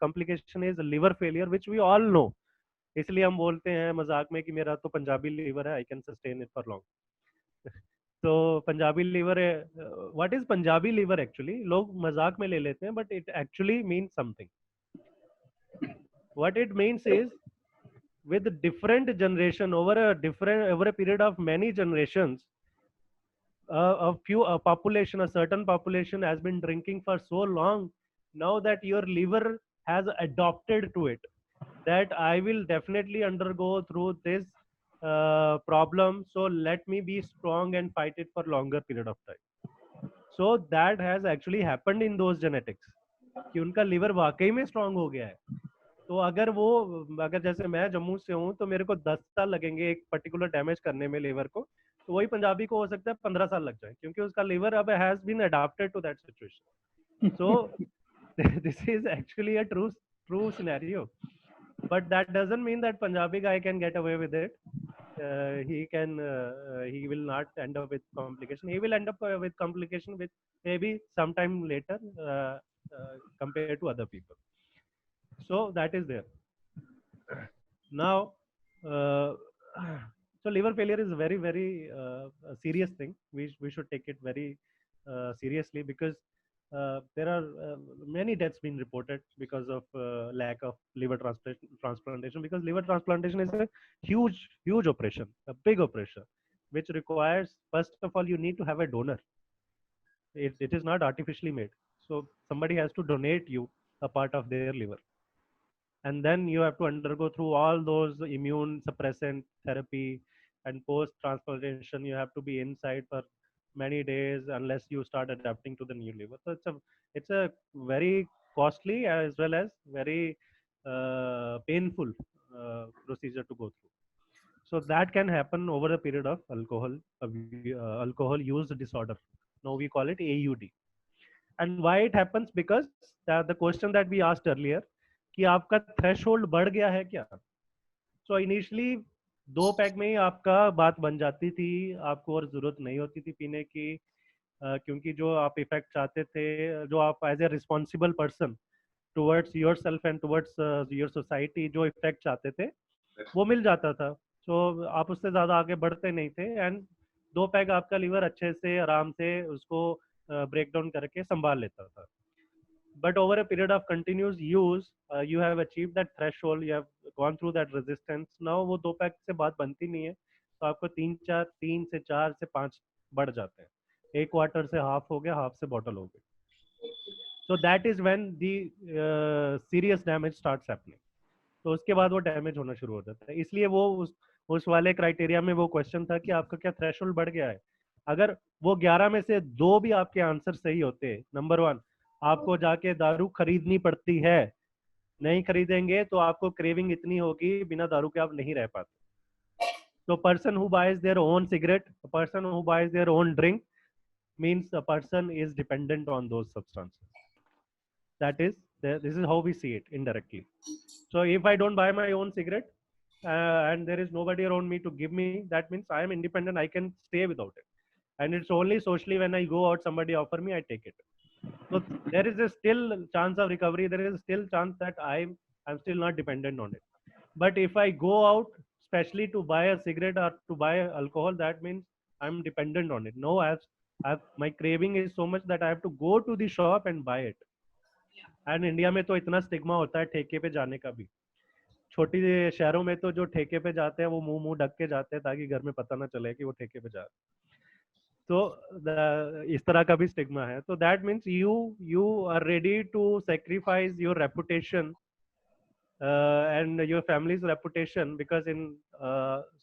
complication is liver failure, which we all know. इसलिए हम बोलते हैं मजाक में कि मेरा तो पंजाबी लीवर है, I can sustain it for long. तो पंजाबी लीवर है, what is Punjabi liver actually, लोग मजाक में ले लेते हैं, but it actually means something. What it means is, with different generation, over a period of many generations, a population, a certain population has been drinking for so long, now that your liver has adopted to it, that I will definitely undergo through this problem, so let me be strong and fight it for longer period of time. So that has actually happened in those genetics, कि उनका liver वाकई में strong हो गया है. तो अगर जैसे मैं जम्मू से हूँ, तो मेरे को 10 साल लगेंगे एक पर्टिकुलर डैमेज करने में लिवर को, तो वही पंजाबी को हो सकता है 15 साल लग जाए, क्योंकि उसका लिवर अब has been adopted to that situation. So this is actually a true scenario, but that doesn't mean that Punjabi guy can get away with it. He will not end up with complication. He will end up with complication with maybe sometime later, compared to other people. So that is there. Now, so liver failure is a very, very serious thing. We should take it very seriously, because there are many deaths being reported because of lack of liver transplantation, because liver transplantation is a huge operation, a big operation, which requires, first of all, you need to have a donor. It is not artificially made. So somebody has to donate you a part of their liver, and then you have to undergo through all those immune suppressant therapy, and post transplantation you have to be inside for many days unless you start adapting to the new liver. So it's a very costly as well as very painful procedure to go through. So that can happen over a period of alcohol use disorder. Now we call it AUD. And why it happens? Because the question that we asked earlier, कि आपका threshold बढ़ गया है क्या. So initially 2 pack में ही आपका बात बन जाती थी, आपको और जरूरत नहीं होती थी पीने की, क्योंकि जो आप इफेक्ट चाहते थे, जो आप as a responsible person towards yourself and towards your society जो इफेक्ट चाहते थे, वो मिल जाता था। तो आप उससे ज्यादा आगे बढ़ते नहीं थे, एंड 2 पैग आपका लीवर अच्छे से आराम से उसको ब्रेक डाउन करके संभाल लेता था। But over a period of continuous use, you have achieved that threshold, you have gone through that resistance. Now वो 2 पैक से बात बनती नहीं है, तो आपको 3 से 4 से 5 बढ़ जाते हैं। 1 क्वार्टर से हाफ हो गया, हाफ से बॉटल हो गई। So that is when the serious damage starts happening. तो उसके बाद वो डैमेज होना शुरू हो जाता है। इसलिए वो उस वाले क्राइटेरिया में वो क्वेश्चन था कि आपका क्या थ्रेशोल्ड बढ़ गया है। अगर वो 11 में से 2 भी आपके आंसर सही होते, नंबर 1 आपको जाके दारू खरीदनी पड़ती है, नहीं खरीदेंगे तो आपको क्रेविंग इतनी होगी, बिना दारू के आप नहीं रह पाते। तो person who buys their own cigarette, person who buys their own drink means a person is dependent on those substances. That is, this is how we see it indirectly. So if I don't buy my own cigarette and there is nobody around me to give me, that means I am independent, I can stay without it. And it's only socially when I go out, somebody offer me, I take it. So there is a still chance of recovery, there is still chance that I'm still not dependent on it. But if I go out especially to buy a cigarette or to buy alcohol, that means I'm dependent on it. No, my craving is so much that I have to go to the shop and buy it. And India में तो इतना stigma होता है ठेके पे जाने का भी। छोटी शहरों में तो जो ठेके पे जाते हैं वो मुंह ढक के जाते हैं ताकि घर में पता ना चले कि वो ठेके पे जा रहे हैं। तो इस तरह का भी स्टिग्मा है। तो that means you are ready to sacrifice your reputation and your family's reputation, because in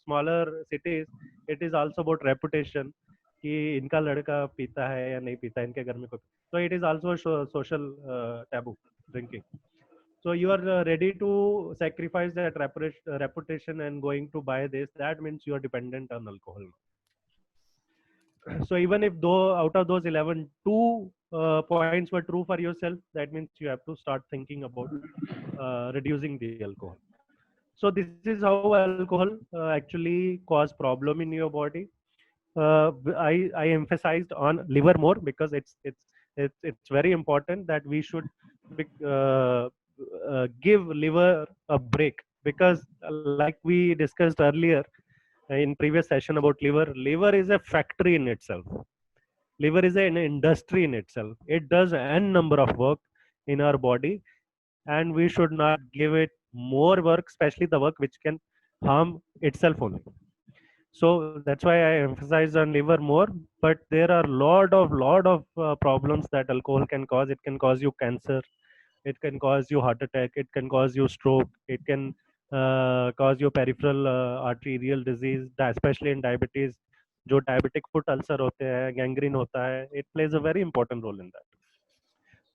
smaller cities it is also about reputation कि इनका लड़का पीता है या नहीं पीता, इनके घर में कोई। So it is also a social taboo, drinking. So you are ready to sacrifice that reputation and going to buy this. That means you are dependent on alcohol. So even if though out of those 11, 2 points were true for yourself, that means you have to start thinking about reducing the alcohol. So this is how alcohol actually cause problem in your body. I emphasized on liver more because it's very important that we should give liver a break, because like we discussed earlier in previous session about liver is a factory in itself. Liver is an industry in itself. It does n number of work in our body, and we should not give it more work, especially the work which can harm itself only. So that's why I emphasize on liver more. But there are lot of problems that alcohol can cause. It can cause you cancer, it can cause you heart attack, it can cause you stroke, it can cause you peripheral arterial disease, especially in diabetes. जो diabetic foot ulcer होते हैं, gangrene होता है, it plays a very important role in that.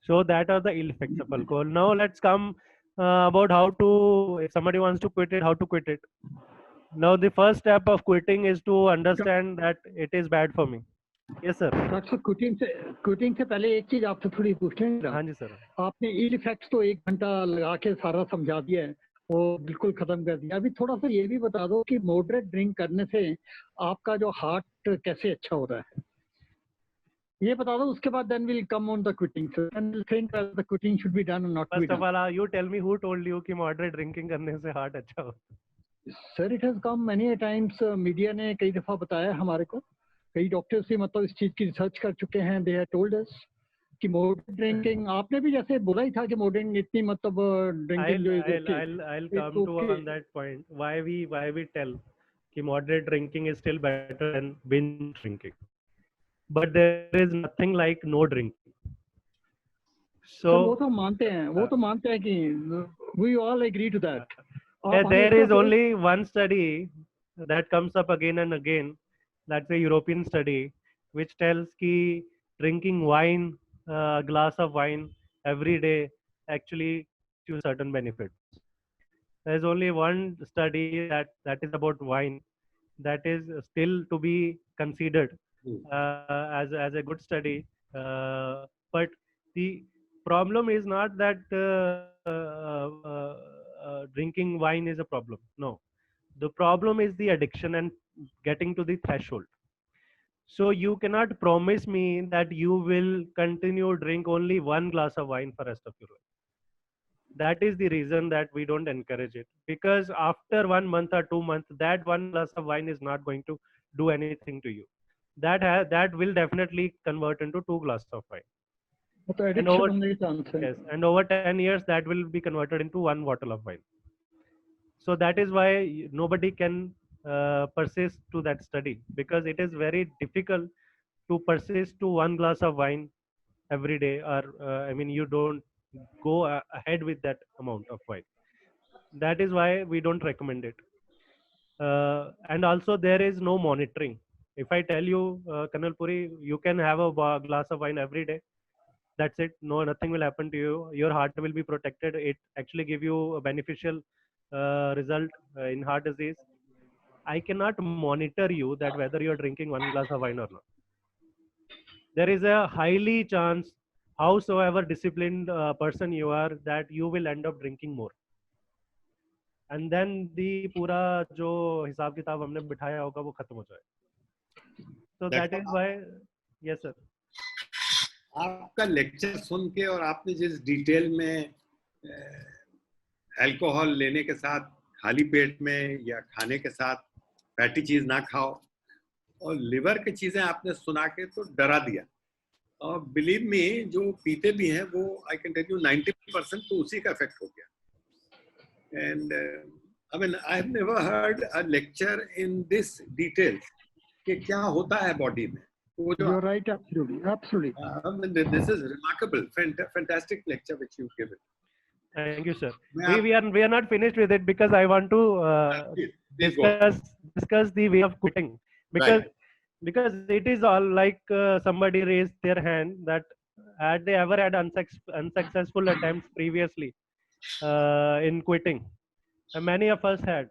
So that are the ill effects of alcohol. Now let's come about how to, if somebody wants to quit it, how to quit it. Now the first step of quitting is to understand that it is bad for me. Yes sir. Doctor quitting से पहले एक चीज आपसे थोड़ी पूछ लें। हाँ जी सर। आपने इल इफेक्ट्स तो 1 घंटा लगा के सारा समझा दिया है, वो बिल्कुल खत्म कर दिया। अभी थोड़ा सा ये भी बता दो कि मॉडरेट ड्रिंक करने से आपका जो हार्ट कैसे अच्छा हो रहा है, ये बता दो। उसके बाद then we'll come on the quitting. So then we'll think that the quitting should be done or not. First of all, you tell me who told you कि moderate drinking करने से heart अच्छा होता है? Sir, it has come many times. Media ने कई दफा बताया हमारे को, कई डॉक्टर्स भी मतलब इस चीज की रिसर्च कर चुके हैं। They have told us कि मॉडरेट ड्रिंकिंग, आपने भी जैसे बोला ही था कि मॉडरेट इतनी मतलब drinking. I'll come to on that point. Why we tell कि moderate drinking is still better than binge drinking. But there is nothing like no drinking. So वो तो मानते हैं कि we all agree to that. There is only one study that comes up again and again. That's a European study which tells कि drinking wine, a glass of wine every day actually gives you certain benefits. There is only one study that is about wine that is still to be considered as a good study. But the problem is not that drinking wine is a problem. No, the problem is the addiction and getting to the threshold. So you cannot promise me that you will continue drink only 1 glass of wine for rest of your life. That is the reason that we don't encourage it, because after 1 month or 2 months, that one glass of wine is not going to do anything to you. That will definitely convert into 2 glasses of wine, तो and over, addiction होने के chance है. yes, and over 10 years that will be converted into 1 bottle of wine. So that is why nobody can persist to that study, because it is very difficult to persist to 1 glass of wine every day, or I mean, you don't go ahead with that amount of wine. That is why we don't recommend it. And also there is no monitoring. If I tell you, Kanal Puri, you can have a glass of wine every day, that's it. No, nothing will happen to you. Your heart will be protected. It actually give you a beneficial result in heart disease. I cannot monitor you that whether you are drinking 1 glass of wine or not. There is a highly chance, howsoever disciplined person you are, that you will end up drinking more. And then the पूरा जो हिसाब किताब हमने बिठाया होगा वो खत्म हो जाए. So that is why, yes sir. आपका लेक्चर सुन के और आपने जिस डिटेल में अल्कोहल लेने के साथ खाली पेट में या खाने के साथ फैटी चीज ना खाओ और लिवर की चीजें आपने सुना के तो डरा दिया. और बिलीव मी, जो पीते भी हैं वो आई कैन टेल यू 90% तो उसी का इफेक्ट हो गया. And I mean I have never heard a lecture in this detail कि क्या होता है बॉडी में. You're right, absolutely. This is remarkable, fantastic lecture which you've given. Thank you, sir. We are not finished with it, because I want to discuss the way of quitting, because Right. because it is all like somebody raised their hand that had they ever had unsuccessful attempts previously in quitting. And many of us had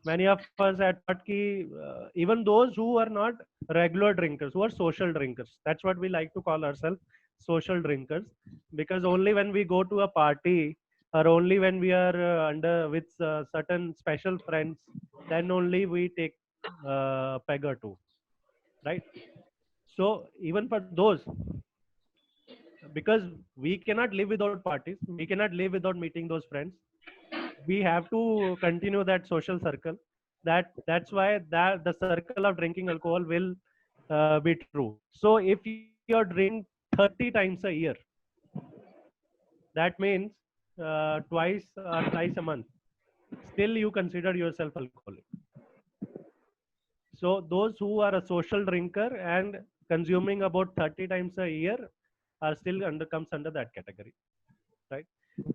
thought ki, even those who are not regular drinkers, who are social drinkers, that's what we like to call ourselves, social drinkers, because only when we go to a party, or only when we are under with certain special friends, then only we take a peg or two, right? So even for those, because we cannot live without parties, we cannot live without meeting those friends, we have to continue that social circle. That's why that the circle of drinking alcohol will be true. So if you drink 30 times a year, that means twice or thrice a month, still you consider yourself alcoholic. So those who are a social drinker and consuming about 30 times a year are still comes under that category, right?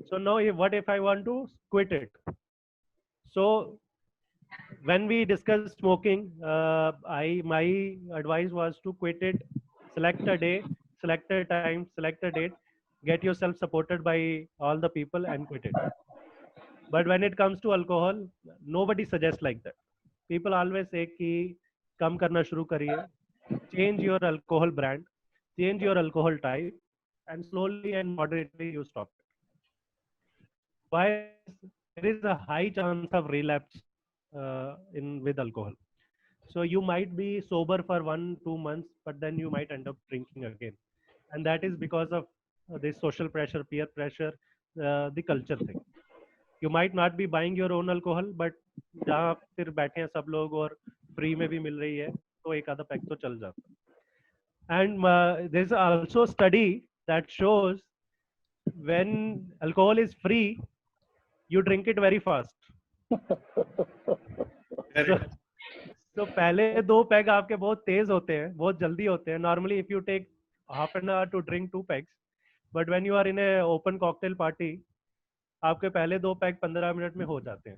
So now what if I want to quit it? So when we discussed smoking, my advice was to quit it. Select a day, select a time, select a date, get yourself supported by all the people and quit it. But when it comes to alcohol, nobody suggests like that. People always say कि कम करना शुरू करिए, change your alcohol brand, change your alcohol type, and slowly and moderately you stop it. Why? There is a high chance of relapse with alcohol. So you might be sober for 1-2 months, but then you might end up drinking again, and that is because of this social pressure, peer pressure, the culture thing. You might not be buying your own alcohol, but जहाँ फिर बैठे हैं सब लोग और free में भी मिल रही है, तो एक आधा पैक तो चल जाता है. And there's also study that shows when alcohol is free, you drink it very fast. So पहले 2 पैग आपके बहुत तेज होते हैं, बहुत जल्दी होते हैं. Normally if you take half an hour to drink 2 pegs, but when you are in a open cocktail party, आपके पहले 2 पैग 15 मिनट में हो जाते हैं,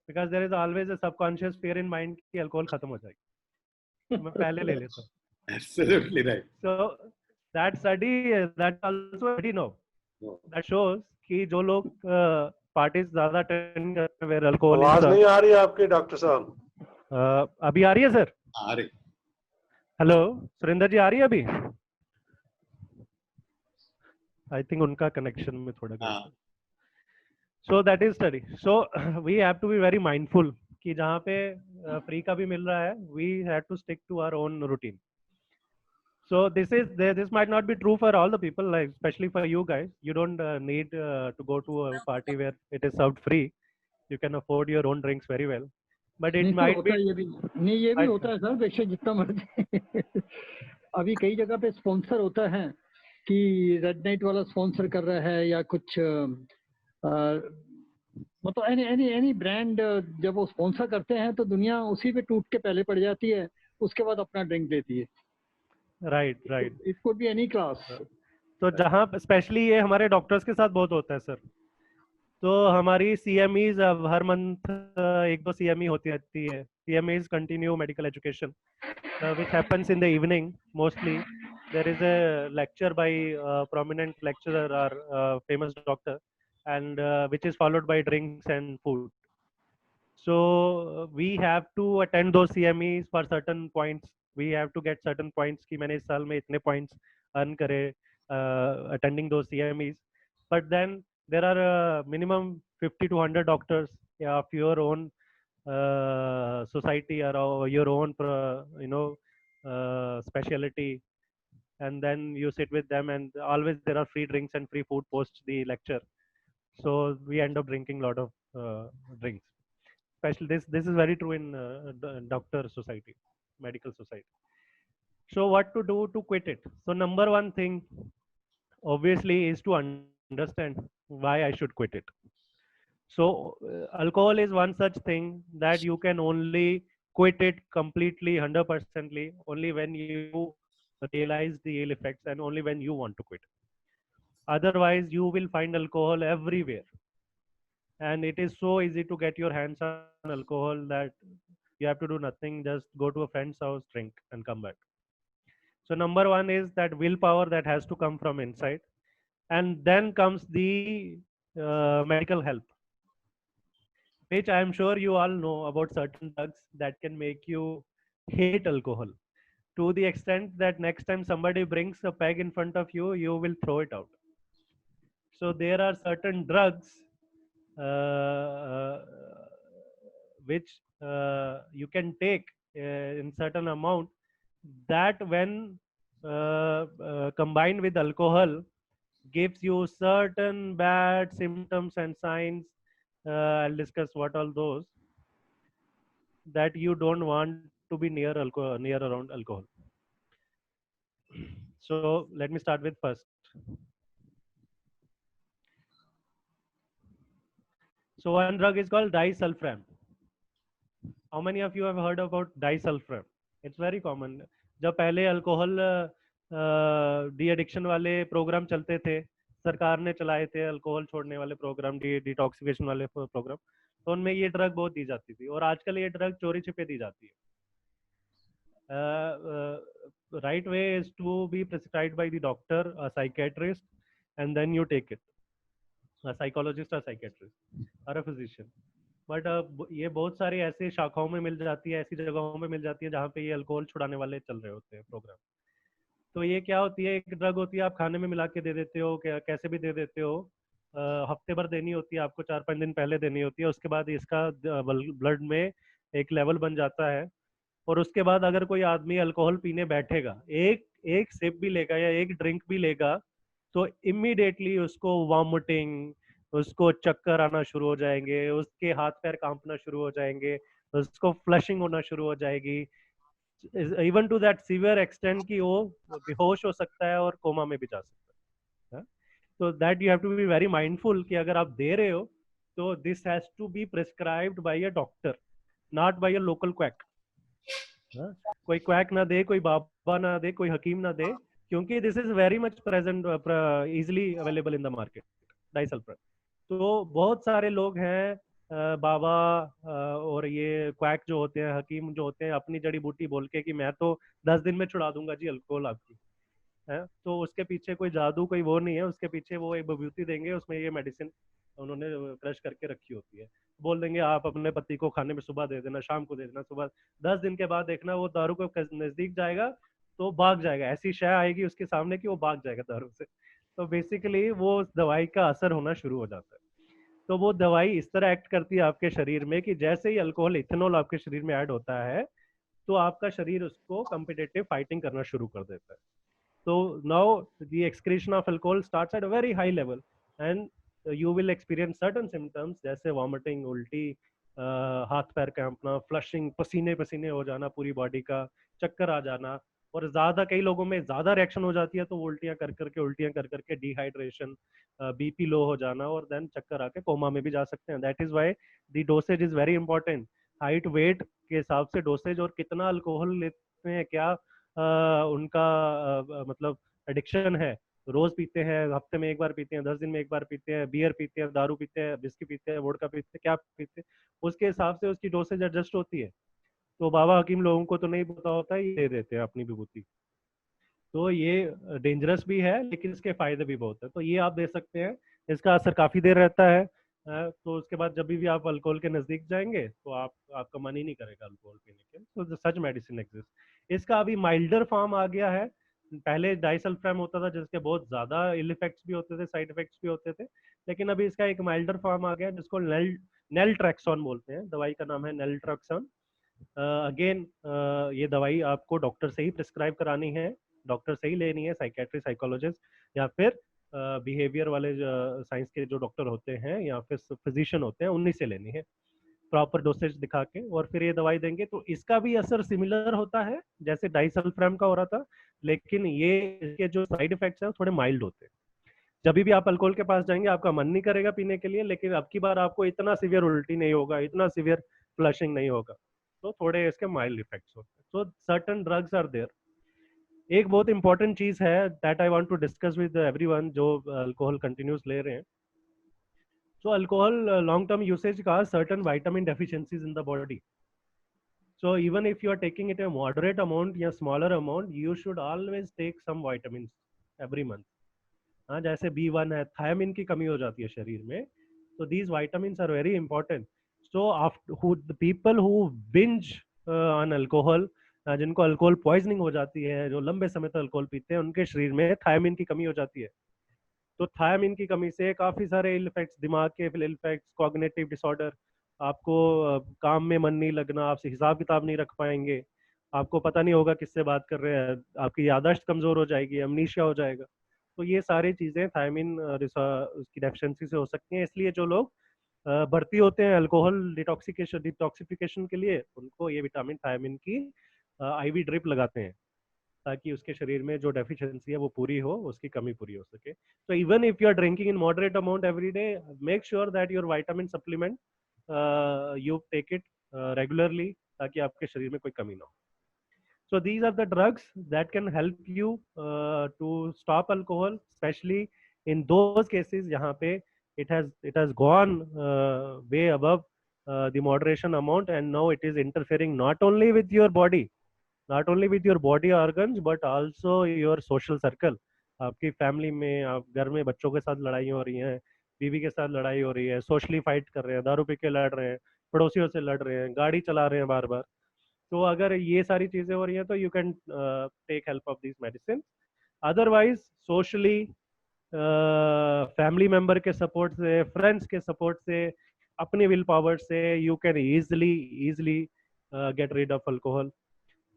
because there is always a subconscious fear in mind कि अल्कोहल खत्म हो जाएगी, मैं पहले ले लेता हूँ. Absolutely right. So that study, that also study now, that shows कि जो लोग पार्टीज ज्यादा अटेंड करते हैं where alcohol आवाज नहीं आ रही है आपकी डॉक्टर साहब. अभी आ रही है सर? आ रही. हेलो सुरेंद्र जी, आ रही है अभी? आई थिंक उनका कनेक्शन में थोड़ा. So that is study. So we have to be very mindful कि जहाँ पे फ्री का भी मिल रहा है, we have to stick to our own routine. So this might not be true for all the people, like especially for you guys. You don't need to go to a party where it is served free. You can afford your own drinks very well, but it नहीं sir, might होता be. है ये भी, नहीं ये भी But, होता है सर, बेशक जितना मर्जी अभी कई जगह पे स्पॉन्सर होता है कि रेड नाइट वाला स्पॉन्सर कर रहा है या कुछ मतलब एनी एनी एनी ब्रांड जब वो स्पॉन्सर करते हैं तो दुनिया उसी पे टूट के पहले पड़ जाती है, उसके बाद अपना ड्रिंक लेती है. right. It could be any class. तो जहाँ स्पेशली ये हमारे डॉक्टर्स के साथ बहुत होता है सर. तो हमारी CMEs अब हर मंथ एक दो CME होती रहती है. CMEs continue medical education, which happens in the evening mostly. There is a lecture by a prominent lecturer or famous doctor, and which is followed by drinks and food. So we have to attend those CMEs for certain points. We have to get certain points कि मैंने इस साल में इतने points earn करे attending those CMEs. But then there are minimum 50 to 100 doctors of your own society or your own specialty, and then you sit with them, and always there are free drinks and free food post the lecture. So we end up drinking a lot of drinks. Especially this is very true in doctor society, medical society. So what to do to quit it? So number one thing obviously is to understand why I should quit it. So alcohol is one such thing that you can only quit it completely 100%ly only when you realize the ill effects and only when you want to quit. Otherwise you will find alcohol everywhere, and it is so easy to get your hands on alcohol that you have to do nothing, just go to a friend's house, drink and come back. So number one is that willpower that has to come from inside, and then comes the medical help, which I am sure you all know about certain drugs that can make you hate alcohol to the extent that next time somebody brings a peg in front of you, you will throw it out. So there are certain drugs which you can take in certain amount that when combined with alcohol gives you certain bad symptoms and signs. I'll discuss what all those that you don't want to be near alcohol, near around alcohol. So let me start with first. So one drug is called disulfiram. How many of you have heard about disulfiram? It's very common. जब पहले alcohol de addiction वाले programme चलते थे, सरकार ने चलाए थे alcohol छोड़ने वाले प्रोग्राम, डिटॉक्सिफिकेशन वाले प्रोग्राम, तो उनमें ये ड्रग बहुत दी जाती थी, और आजकल ये ड्रग चोरी छिपे दी जाती है. Right way is to be prescribed by the doctor, a psychiatrist, and then you take it. A psychologist or psychiatrist or a physician. But ये बहुत सारी ऐसी शाखाओं में मिल जाती है, ऐसी जगहों में मिल जाती है जहाँ पे ये अल्कोहल छुड़ाने वाले चल रहे होते हैं प्रोग्राम. तो ये क्या होती है, एक ड्रग होती है, आप खाने में मिला के दे देते हो, कैसे भी दे देते हो, हफ्ते भर देनी होती है आपको, 4-5 दिन पहले देनी होती है, उसके बाद इसका ब्लड में एक लेवल बन जाता है, और उसके बाद अगर कोई आदमी अल्कोहल पीने बैठेगा, एक सिप भी लेगा या एक ड्रिंक भी लेगा, तो इमीडिएटली उसको वॉमिटिंग, उसको चक्कर आना शुरू हो जाएंगे, उसके हाथ पैर कांपना शुरू हो जाएंगे, उसको फ्लशिंग होना शुरू हो जाएगी, even to that severe extent कि वो बेहोश हो सकता है और कोमा में भी जा सकता है. तो that you have to be very mindful कि अगर आप दे रहे हो तो this has to be prescribed by a doctor, not by a local quack. कोई क्वैक ना दे, कोई बाबा ना दे, कोई हकीम ना दे, क्योंकि this is very much present, easily available in the market, disulfiram. तो बहुत सारे लोग हैं बाबा और ये क्वैक जो होते हैं, हकीम जो होते हैं, अपनी जड़ी बूटी बोल के कि मैं तो 10 दिन में छुड़ा दूंगा जी अल्कोहल आपकी, है. तो उसके पीछे कोई जादू, कोई वो नहीं है, उसके पीछे वो एक विभूति देंगे, उसमें ये मेडिसिन उन्होंने क्रश करके रखी होती है, बोल देंगे आप अपने पति को खाने में सुबह दे देना, शाम को दे देना, सुबह 10 दिन के बाद देखना वो दारू को नजदीक जाएगा तो भाग जाएगा, ऐसी शय आएगी उसके सामने कि वो भाग जाएगा दारू से. तो बेसिकली वो दवाई का असर होना शुरू हो जाता है. तो वो दवाई इस तरह एक्ट करती है आपके शरीर में कि जैसे ही अल्कोहल, इथेनॉल आपके शरीर में ऐड होता है, तो आपका शरीर उसको कॉम्पिटिटिव फाइटिंग करना शुरू कर देता है. So now the excretion of alcohol starts at a very high level, and you will experience certain symptoms जैसे vomiting, उल्टी, हाथ पैर कांपना, फ्लशिंग, पसीने पसीने हो जाना पूरी बॉडी का, चक्कर आ जाना, और ज्यादा कई लोगों में ज्यादा रिएक्शन हो जाती है तो वो उल्टियां कर करके डिहाइड्रेशन, बीपी लो हो जाना, और देन चक्कर आके कोमा में भी जा सकते हैं. That is why the dosage is very important. Height weight के हिसाब से डोसेज और कितना अल्कोहल लेते हैं, क्या उनका मतलब एडिक्शन है, रोज पीते हैं, हफ्ते में एक बार पीते हैं, 10 दिन में एक बार पीते हैं, बियर पीते हैं, दारू पीते हैं, विस्की पीते हैं, वोडका पीते हैं, क्या पीते हैं, उसके हिसाब से उसकी डोसेज एडजस्ट होती है. तो बाबा हकीम लोगों को तो नहीं पता होता, ये दे देते हैं अपनी विभूति. तो ये डेंजरस भी है लेकिन इसके फायदे भी बहुत है. तो ये आप दे सकते हैं, इसका असर काफी देर रहता है. तो उसके बाद जब भी आप अल्कोहल के नजदीक जाएंगे तो आपका मन ही नहीं करेगा अल्कोहल पीने के. तो सच मेडिसिन एग्जिस्ट. इसका अभी माइल्डर फॉर्म आ गया है. पहले डाइसल्फाम होता था जिसके बहुत ज्यादा इल इफेक्ट्स भी होते थे, साइड इफेक्ट्स भी होते थे, लेकिन अभी इसका एक माइल्डर फॉर्म आ गया जिसको नेल्ट्रेक्सोन बोलते हैं. दवाई का नाम है नेल्ट्रेक्सोन. अगेन ये दवाई आपको डॉक्टर से ही प्रिस्क्राइब करानी है, डॉक्टर से ही लेनी है, साइकेट्री, साइकोलॉजिस्ट या फिर बिहेवियर वाले साइंस के जो डॉक्टर होते हैं या फिर फिजिशियन होते हैं उन्हीं से लेनी है, प्रॉपर डोसेज दिखा के, और फिर ये दवाई देंगे. तो इसका भी असर सिमिलर होता है जैसे डाइसल्फाम का हो रहा था, लेकिन ये इसके जो साइड इफेक्ट्स हैं थोड़े माइल्ड होते हैं. जब भी आप अल्कोहल के पास जाएंगे आपका मन नहीं करेगा पीने के लिए, लेकिन अब की बार आपको इतना सीवियर उल्टी नहीं होगा, इतना सीवियर फ्लशिंग नहीं होगा. तो थोड़े इसके माइल्ड इफेक्ट्स होते हैं. तो सर्टन ड्रग्स आर देयर. एक बहुत इंपॉर्टेंट चीज है that I want to discuss with everyone जो अल्कोहल कंटिन्यूस ले रहे हैं. So alcohol long term usage cause certain vitamin deficiencies in the body. So even if you are taking it a moderate amount या smaller amount, you should always take some vitamins every month. हाँ, जैसे B1 है, thiamine की कमी हो जाती है शरीर में, so these vitamins are very important. So after the people who binge on alcohol, जिनको अल्कोहल पॉइजनिंग हो जाती है, जो लंबे समय तक अल्कोहल पीते हैं, उनके शरीर में थायमिन की कमी हो जाती है. तो थायमिन की कमी से काफी सारे इल इफेक्ट्स, दिमाग के इल इफेक्ट्स, कॉग्निटिव डिसऑर्डर, आपको काम में मन नहीं लगना, आपसे हिसाब किताब नहीं रख पाएंगे, आपको पता नहीं होगा किससे बात कर रहे हैं, आपकी याददाश्त कमजोर हो जाएगी, अमनीशिया हो जाएगा. तो ये सारी चीजें थायमिन उसकी डेफिशिएंसी से हो सकती हैं. इसलिए जो लोग भर्ती होते हैं अल्कोहल डिटॉक्सिफिकेशन के लिए, उनको ये विटामिन थायमिन की आईवी ड्रिप लगाते हैं ताकि उसके शरीर में जो डेफिशिएंसी है वो पूरी हो, उसकी कमी पूरी हो सके. So even if you are drinking in moderate amount every day, make sure that your vitamin supplement you take it regularly ताकि आपके शरीर में कोई कमी ना हो. So these are the drugs that can help you to stop alcohol, especially in those cases जहाँ पे it has gone way above the moderation amount, and now it is interfering not only with your body, not only with your body organs but also your social circle. आपकी family में, आप घर में बच्चों के साथ लड़ाई हो रही है, बीवी के साथ लड़ाई हो रही है, सोशली फाइट कर रहे हैं, दारू पी के लड़ रहे हैं, पड़ोसियों से लड़ रहे हैं, गाड़ी चला रहे हैं बार बार. तो अगर ये सारी चीजें हो रही हैं तो you can take help of this medicine. Otherwise socially, family member के सपोर्ट से, फ्रेंड्स के सपोर्ट से, अपनी विल पावर से you can easily get rid of alcohol.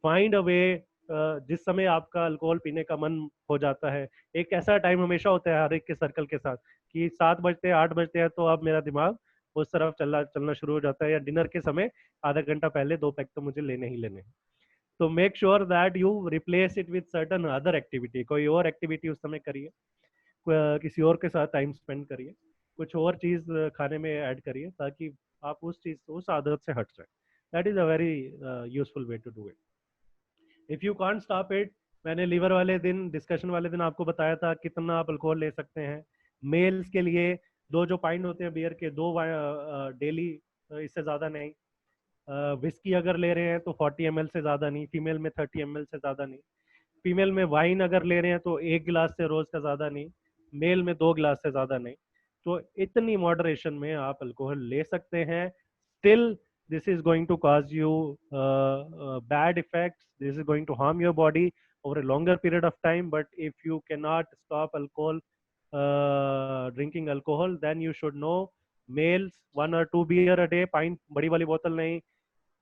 Find a way. जिस समय आपका अल्कोहल पीने का मन हो जाता है, एक ऐसा टाइम हमेशा होता है हर एक के सर्कल के साथ कि 7 बजते हैं, 8 बजते हैं, तो अब मेरा दिमाग उस तरफ चलना शुरू हो जाता है, या डिनर के समय आधा घंटा पहले 2 पैक तो मुझे लेने ही लेने हैं. तो make sure that you replace it with certain other activity. कोई और एक्टिविटी उस समय करिए, किसी और के साथ टाइम स्पेंड करिए, कुछ और चीज खाने में ऐड करिए ताकि आप उस आदत से हट जाए. That is a very useful way to do it. If you can't stop it, मैंने लीवर वाले दिन, डिस्कशन वाले दिन आपको बताया था कितना आप अल्कोहल ले सकते हैं. मेल्स के लिए 2 जो पाइंट होते हैं बियर के, 2 डेली, इससे ज्यादा नहीं. विस्की अगर ले रहे हैं तो 40 ml से ज्यादा नहीं, फीमेल में 30 ml से ज्यादा नहीं. फीमेल में वाइन अगर ले रहे हैं तो 1 गिलास से रोज का ज्यादा नहीं, मेल में 2 गिलास से ज्यादा नहीं. तो इतनी मॉडरेशन में आप अल्कोहल ले सकते हैं. Still this is going to cause you bad effects, this is going to harm your body over a longer period of time. But if you cannot stop drinking alcohol, then you should know, males 1 or 2 beer a day, pint, बड़ी वाली बोतल नहीं,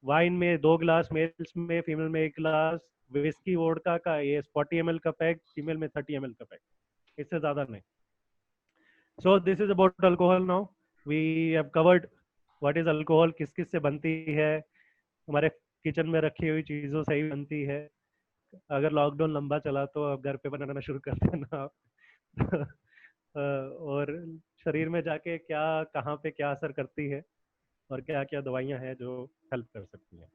wine में 2 glass, mails में, female में 1 glass, whisky vodka का ये 40 ml का पैक, फीमेल में 30 ml का पैक, इससे ज्यादा नहीं. So this is about alcohol now. We have covered what is alcohol, किस किस से बनती है, हमारे किचन में रखी हुई चीजों से ही बनती है. अगर लॉकडाउन लंबा चला तो अब घर पे बनाना शुरू कर देना आप. और शरीर में जाके क्या, कहाँ पे क्या असर करती है और क्या क्या दवाइयाँ हैं जो हेल्प कर सकती हैं.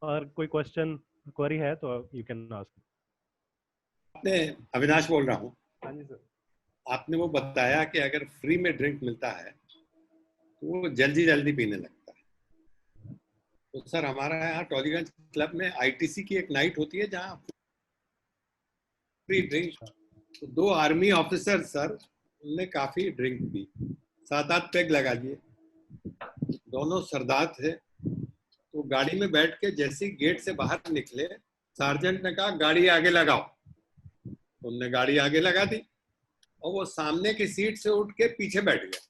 और कोई क्वेश्चन क्वेरी है तो यू कैन आस्क. आपने, अविनाश बोल रहा हूँ, हाँ जी सर. आपने वो बताया कि अगर फ्री में ड्रिंक मिलता है तो वो जल्दी जल्दी पीने लगता है. तो सर हमारा यहाँ टॉलीगंज क्लब में आईटीसी की एक नाइट होती है जहाँ फ्री ड्रिंक. तो 2 आर्मी ऑफिसर सर, उनने काफी ड्रिंक पी, 7-8 पैग लगा लिए. दोनों सरदार थे. तो गाड़ी में बैठ के जैसे ही गेट से बाहर निकले, सार्जेंट ने कहा गाड़ी आगे लगाओ. उनने गाड़ी आगे लगा दी और वो सामने की सीट से उठ के पीछे बैठ गया.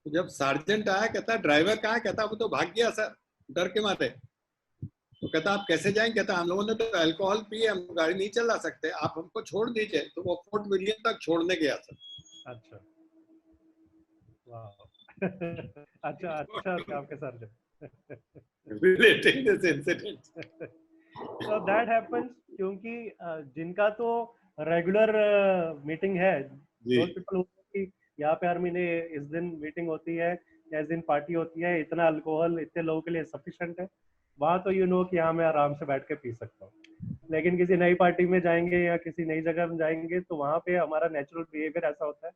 तो जब सार्जेंट आया, कहता ड्राइवर कहाँ? कहता वो तो भाग गया सर, डर के मारे. तो कहता आप कैसे जाएंगे? कहता हम लोगों ने तो अल्कोहल पी, हम गाड़ी नहीं चला सकते, आप हमको छोड़ दीजिए. तो वो फोर्ट विलियम तक छोड़ने गया सर. अच्छा. वाह. अच्छा अच्छा आपके साथ relating this incident. So that happens क्योंकि जिनका तो रेगुलर मीटिंग है, those people कि यहाँ पे हर महीने इस दिन मीटिंग होती है या इस दिन पार्टी होती है, इतना अल्कोहल इतने लोगों के लिए सफिशिएंट है, वहाँ तो यू नो कि यहाँ मैं आराम से बैठ के पी सकता हूँ. लेकिन किसी नई पार्टी में जाएंगे या किसी नई जगह में जाएंगे तो वहाँ पे हमारा नेचुरल बिहेवियर ऐसा होता है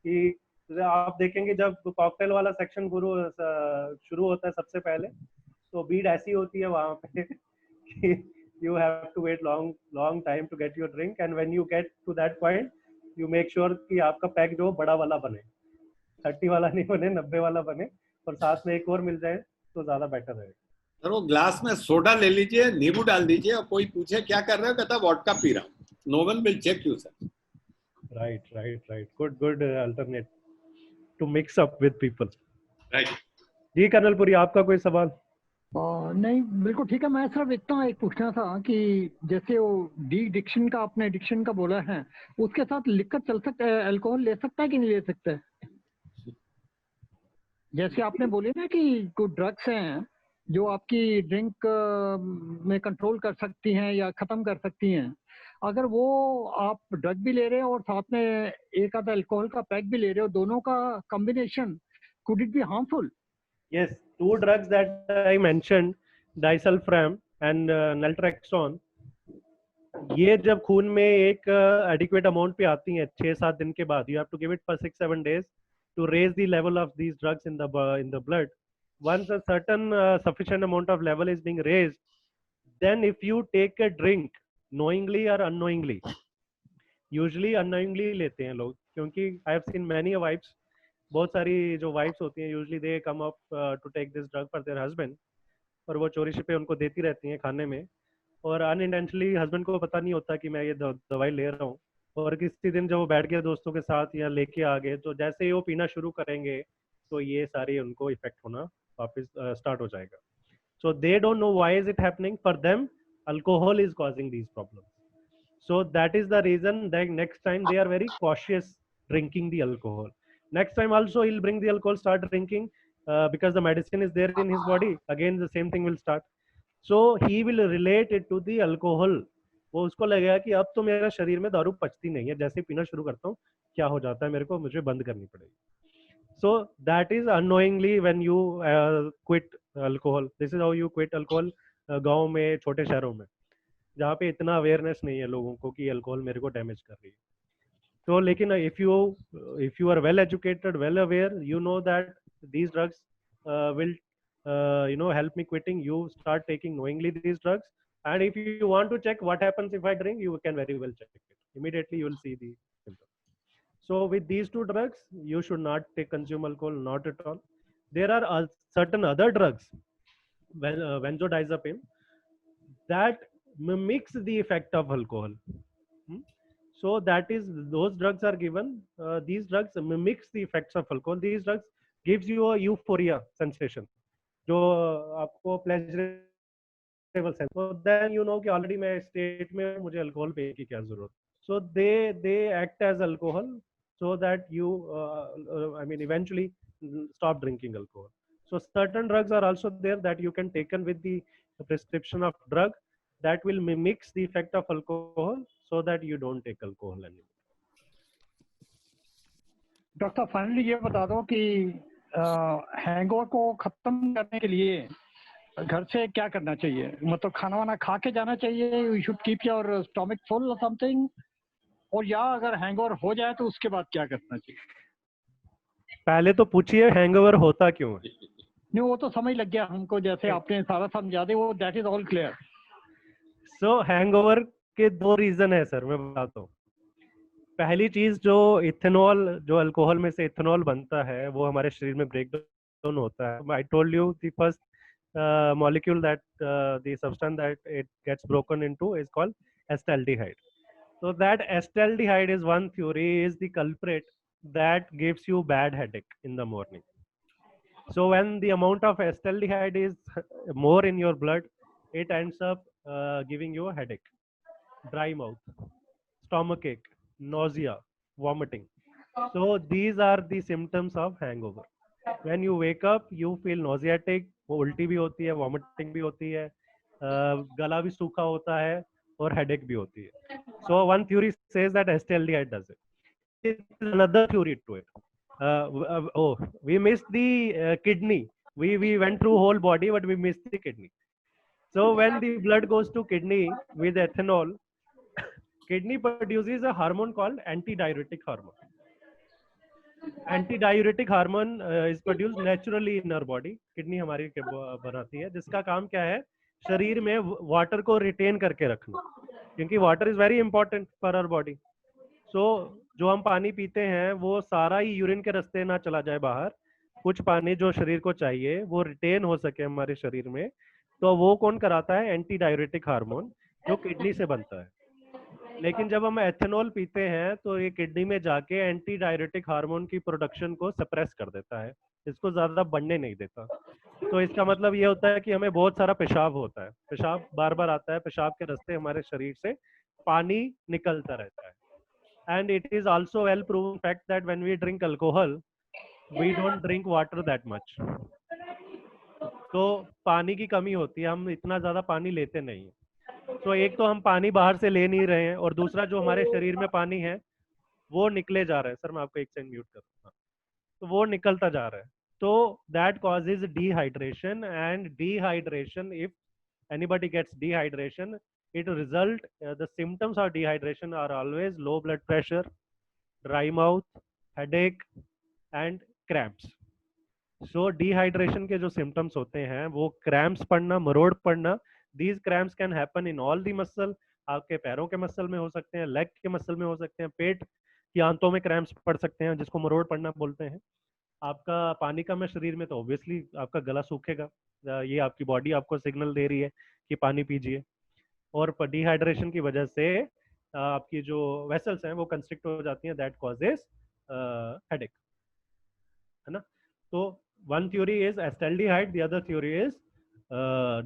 कि आप देखेंगे जब कॉकटेल वाला सेक्शन शुरू होता है सबसे पहले, तो भीड़ ऐसी होती है वहाँ पे कि you have to wait long time to get your drink, and when you get to that point you make sure कि आपका पैक जो बड़ा वाला बने, 30 वाला नहीं बने, 90 वाला बने, और साथ में एक और मिल जाए तो ज्यादा बेटर रहेगा. सर वो ग्लास में सोडा ले लीजिए, नींबू डाल दीजिए, और कोई पूछे क्या कर रहे हो, कहता वोडका पी रहा हूँ. No one will check you sir. Right. Good alternate to mix up with people. Right. जी कर्नल पुरी, आपका कोई सवाल? नहीं, बिल्कुल ठीक है. मैं सिर्फ इतना एक पूछना था कि जैसे वो डिक्शन का आपने एडिक्शन का बोला है, उसके साथ लिकर चल सकता है, अल्कोहल ले सकता है कि नहीं ले सकता है? जैसे आपने बोले ना कि कुछ ड्रग्स हैं जो आपकी ड्रिंक में कंट्रोल कर सकती हैं या खत्म कर सकती हैं. अगर वो आप ड्रग भी ले रहे हो और साथ में एक आधा अल्कोहल का पैक भी ले रहे हो, दोनों का combination, could it be harmful? Yes, 2 drugs that I mentioned, disulfiram and naltrexone, ये जब खून में एक एडिक्वेट अमाउंट पे आती हैं 6-7 दिन के बाद, you have to give it for 6-7 days to raise the level of these drugs in the blood. Once a certain sufficient amount of level is being raised, then if you take a drink knowingly or unknowingly, usually unknowingly लेते हैं लोग, क्योंकि I have seen many wives, बहुत सारी जो wives होती हैं usually they come up to take this drug for their husband, और वो चोरी छिपे उनको देती रहती हैं खाने में, और अनइंटेंशनली हस्बैंड को पता नहीं होता कि मैं ये दवाई ले रहा हूँ. और किसी दिन जब वो बैठ गए दोस्तों के साथ या लेके आ गए, तो जैसे ही वो पीना शुरू करेंगे तो ये सारी उनको इफेक्ट होना वापस स्टार्ट हो जाएगा. So they don't know why is it happening, for them alcohol is causing these problems. So that is the reason that next time they are very cautious drinking the alcohol. Next time also he'll bring the alcohol, start drinking, because the medicine is there in his body. Again the same thing will start. So he will relate it to the alcohol. वो उसको लगेगा कि अब तो मेरा शरीर में दारू पचती नहीं है, जैसे पीना शुरू करता हूँ क्या हो जाता है मेरे को, मुझे बंद करनी पड़ेगी. So that is unknowingly when you quit alcohol. This is how you quit alcohol. गाँव में, छोटे शहरों में जहाँ पे इतना अवेयरनेस नहीं है लोगों को कि अल्कोहल मेरे को डैमेज कर रही है. तो लेकिन if you are well educated, well aware, you know that these drugs will help me quitting, you start taking knowingly these drugs, and if you want to check what happens if I drink, you can very well check it immediately, you will see the symptoms. So with these 2 drugs you should not consume alcohol, not at all. There are certain other drugs, benzodiazepine, that mimics the effect of alcohol. So that is, those drugs are given, these drugs mimics the effects of alcohol. These drugs gives you a euphoria sensation, जो आपको pleasurable sense, तो then you know कि already मैं state में हूं, मुझे alcohol पीने की क्या जरूरत. So they act as alcohol so that you I mean eventually stop drinking alcohol. So certain drugs are also there that you can taken with the prescription of drug that will mimics the effect of alcohol so that you don't take alcohol anymore. Doctor finally ये बता दो कि hangover को खत्म करने के लिए घर से क्या करना चाहिए? मतलब खाना वाना खा के जाना चाहिए, you should keep your stomach full और समथिंग, और या अगर हैंगओवर हो जाए तो उसके बाद क्या करना चाहिए? पहले तो पूछिए हैंगओवर होता क्यों है. नहीं, वो तो समझ लग गया हमको, जैसे आपने सारा समझा दे, वो that is all clear. So hangover के दो रीजन है सर, मैं बताता हूँ. पहली चीज, जो इथेनॉल, जो अल्कोहल में से इथेनॉल बनता है, वो हमारे शरीर में ब्रेक डाउन होता है. I told you the first molecule that the substance that it gets broken into is called acetaldehyde. So that acetaldehyde is one theory is the culprit that gives you bad headache in the morning. So when the amount of acetaldehyde is more in your blood, it ends up giving you a headache, dry mouth, stomach ache, nausea, vomiting. So these are the symptoms of hangover. When you wake up, you feel nauseatic, वो उल्टी भी होती है, vomiting भी होती है, गला भी सूखा होता है और हेडेक भी होती है. So one theory says that acetaldehyde does it. There is another theory to it. Oh, we missed the kidney. We went through whole body, but we missed the kidney. So when the blood goes to kidney with ethanol, kidney produces a hormone called antidiuretic hormone. Anti hormone is produce naturally in our body. Kidney हमारी बनाती है, जिसका काम क्या है, शरीर में water को रिटेन करके रखना, क्योंकि water is very important for our body. So जो हम पानी पीते हैं वो सारा ही यूरिन के रास्ते ना चला जाए बाहर. कुछ पानी जो शरीर को चाहिए वो रिटेन हो सके हमारे शरीर में, तो वो कौन कराता है? एंटी डाययूरेटिक हार्मोन, जो किडनी से बनता है. लेकिन जब हम एथेनॉल पीते हैं तो ये किडनी में जाके एंटी डाययूरेटिक हार्मोन की प्रोडक्शन को सप्रेस कर देता है, इसको ज्यादा बढ़ने नहीं देता. तो इसका मतलब ये होता है कि हमें बहुत सारा पेशाब होता है, पेशाब बार बार आता है, पेशाब के रास्ते हमारे शरीर से पानी निकलता रहता है. And it is also well proven fact that when we drink alcohol we don't drink water that much. तो पानी की कमी होती है, हम इतना ज्यादा पानी लेते नहीं है. तो एक तो हम पानी बाहर से ले नहीं रहे हैं, और दूसरा जो हमारे शरीर में पानी है वो निकले जा रहा है. सर मैं आपको एक सेकंड म्यूट करूंगा. तो वो निकलता जा रहा है, तो that causes dehydration. And dehydration, if anybody gets dehydration, it result the symptoms of dehydration are always low blood pressure, dry mouth, headache and cramps. So dehydration के जो symptoms होते हैं वो cramps पड़ना, मरोड़ पड़ना. These cramps can happen in all the muscle. आपके पैरों के मसल में हो सकते हैं, लेग के मसल में हो सकते हैं, पेट की आंतों में क्रैम्प्स पड़ सकते हैं, जिसको मरोड़ पड़ना बोलते हैं. आपका पानी कम है शरीर में तो ऑब्वियसली आपका गला सूखेगा. ये आपकी बॉडी आपको सिग्नल दे रही है कि पानी पीजिए. और डिहाइड्रेशन की वजह से आपकी जो वेसल्स हैं वो कंस्ट्रिक्ट हो जाती हैं, दैट कॉजेस हेडेक, है ना. तो one theory is acetaldehyde, the other theory is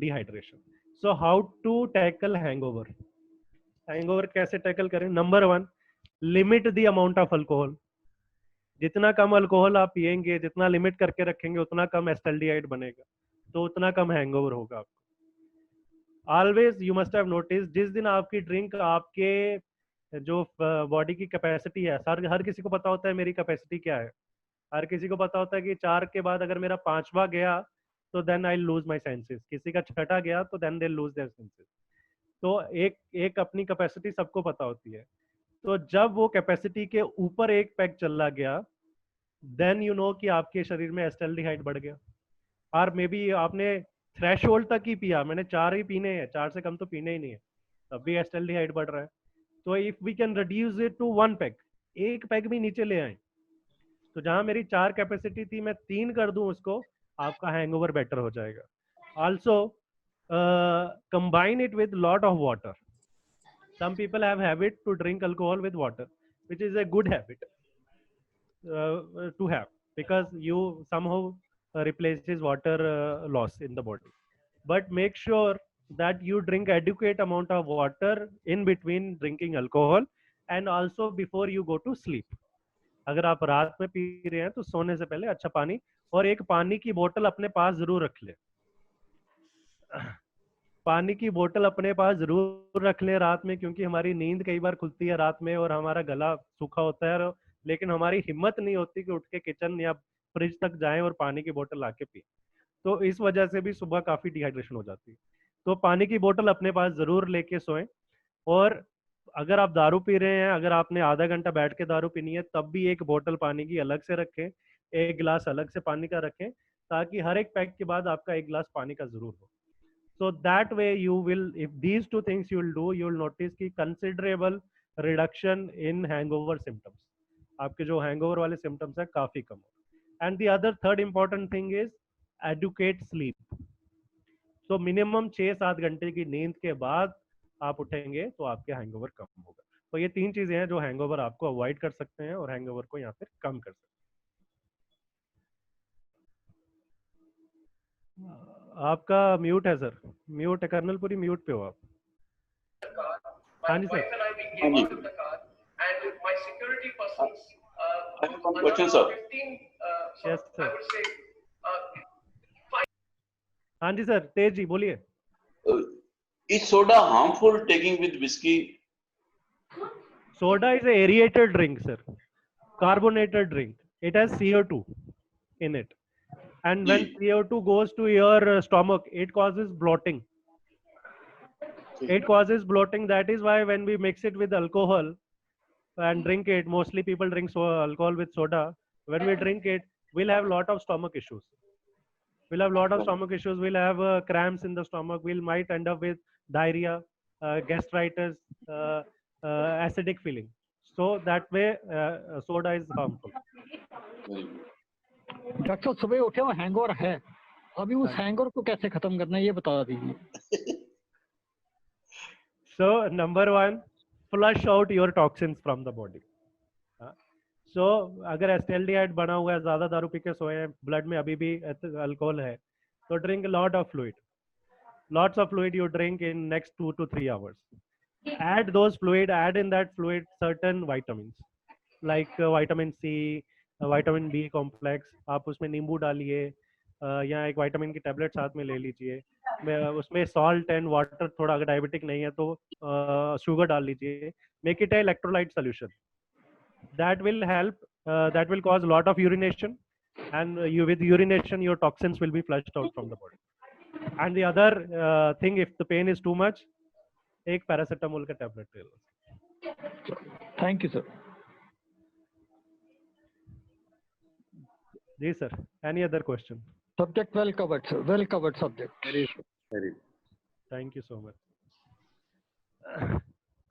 dehydration. So how to tackle hangover? Hangover कैसे टैकल करें? Number 1, limit the amount of alcohol. जितना कम अल्कोहल आप पिएंगे, जितना लिमिट करके रखेंगे, उतना कम एसिटाल्डिहाइड बनेगा, तो उतना कम हैंगओवर होगा आपको. Always you must have notice, जिस दिन आपकी ड्रिंक आपके जो बॉडी की कैपेसिटी है, हर किसी को पता होता है मेरी कैपेसिटी क्या है. हर किसी को पता होता है कि 4 के बाद अगर मेरा 5वां गया तो then I lose my senses. किसी का 6ठा गया तो then they lose their senses. तो एक अपनी कैपेसिटी सबको पता होती है. तो जब वो कैपेसिटी के ऊपर एक पैक चला गया, देन यू नो कि आपके शरीर में एसिटाल्डिहाइड बढ़ गया. और मे बी आपने थ्रेशोल्ड तक ही पिया, मैंने 4 ही पीने हैं, 4 से कम तो पीने ही नहीं है, तब भी एसिटाल्डिहाइड बढ़ रहा है. तो if we can reduce it to 1 pack, एक पैक भी नीचे ले आए, तो जहां मेरी 4 कैपेसिटी थी मैं 3 कर दूं उसको, आपका हैंगओवर बेटर हो जाएगा. Also combine it with lot of water. Some people have habit to drink alcohol with water, which is a good habit to have, because you somehow replaces water loss in the body. But make sure that you drink adequate amount of water in between drinking alcohol and also before you go to sleep. अगर आप रात में P रहे हैं तो सोने से पहले अच्छा पानी, और एक पानी की बोतल अपने पास जरूर रख ले. पानी की बोतल अपने पास जरूर रख ले रात में, क्योंकि हमारी नींद कई बार खुलती है रात में और हमारा गला सूखा होता है, लेकिन हमारी हिम्मत नहीं होती कि उठ के किचन या फ्रिज तक जाएं और पानी की बोतल लाके पिए. तो इस वजह से भी सुबह काफी डिहाइड्रेशन हो जाती है. तो पानी की बोतल अपने पास जरूर लेके सोएं. और अगर आप दारू पी रहे हैं, अगर आपने आधा घंटा बैठ के दारू पीनी है, तब भी एक बोतल पानी की अलग से रखें, एक गिलास अलग से पानी का रखें, ताकि हर एक पैक के बाद आपका एक गिलास पानी का जरूर हो. So that way you will, if these two things you will do, you will notice कि considerable reduction in hangover symptoms. आपके जो hangover वाले symptoms है काफी कम हो. And the other third important thing is adequate sleep. So minimum 6-7 घंटे की नींद के बाद आप उठेंगे तो आपके हैंगओवर कम होगा. तो ये 3 चीजें हैं जो हैंगओवर आपको अवॉइड कर सकते हैं और हैंगओवर को यहाँ पे कम कर सकते हैं. आपका म्यूट है सर, म्यूट है कर्नलपुरी, म्यूट पे हो आप. हाँ जी sir. Question sir. Yes sir. हाँ जी सर, तेज जी बोलिए. Is soda harmful taking with whiskey? Soda is a aerated drink, sir. Carbonated drink. It has CO2 in it. And when CO2 goes to your stomach, it causes bloating. It causes bloating. That is why when we mix it with alcohol and drink it, mostly people drink alcohol with soda. When we drink it, we'll have a lot of stomach issues. We'll have a lot of stomach issues. We'll have cramps in the stomach. We might end up with diarrhea, gastritis, acidic feeling. So that way, soda is harmful. Doctor साहब सुबह उठे हो hangover है, अभी उस hangover को कैसे खत्म करना है ये बता दीजिए. So number 1, flush out your toxins from the body. So अगर एसिटाल्डिहाइड बना हुआ है, ज्यादा दारू पी के सोए हैं, ब्लड में अभी भी अल्कोहल है, तो drink a lot of fluid. Lots of fluid you drink in next 2 to 3 hours. Add those fluid, add in that fluid certain vitamins like vitamin C, vitamin B complex. आप उसमें नींबू डालिए या एक विटामिन की tablet साथ में ले लीजिए. उसमें सॉल्ट एंड वाटर, थोड़ा अगर डायबिटिक नहीं है तो शुगर डाल लीजिए. Make it A electrolyte solution. That will help. That will cause a lot of urination, and with urination your toxins will be flushed out from the body. And the other thing, if the pain is too much, एक paracetamol का tablet ले लो. Thank you sir. जी sir. Any other question? Subject well covered, sir. Well covered subject. Very. Thank you so much.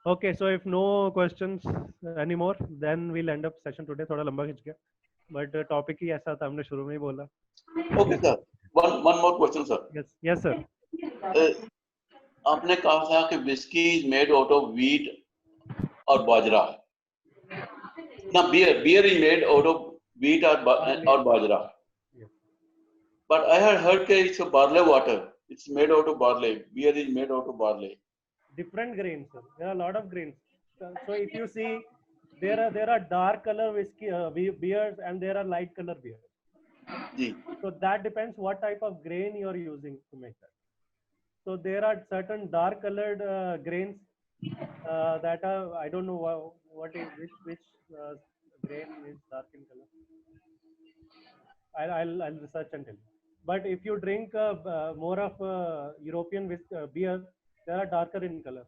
Okay, so if no questions anymore, then we'll end up session today. थोड़ा लंबा खिंच गया, but topic ही ऐसा था, हमने शुरू में ही बोला. Okay sir. One more question sir. Yes sir. आपने कहा था कि whiskey is made out of wheat और बाजरा. Now beer is made out of wheat or bajra. But I had heard that it's a barley water. It's made out of barley. Beer is made out of barley. Different grains, sir. There are a lot of grains. So if you see, there are dark color whiskey beers and there are light color beers. Ji. So that depends what type of grain you are using to make that. So there are certain dark colored grains that are, I don't know what is which grain is dark in color. I'll research and tell you. But if you drink more of European beer, they are darker in color.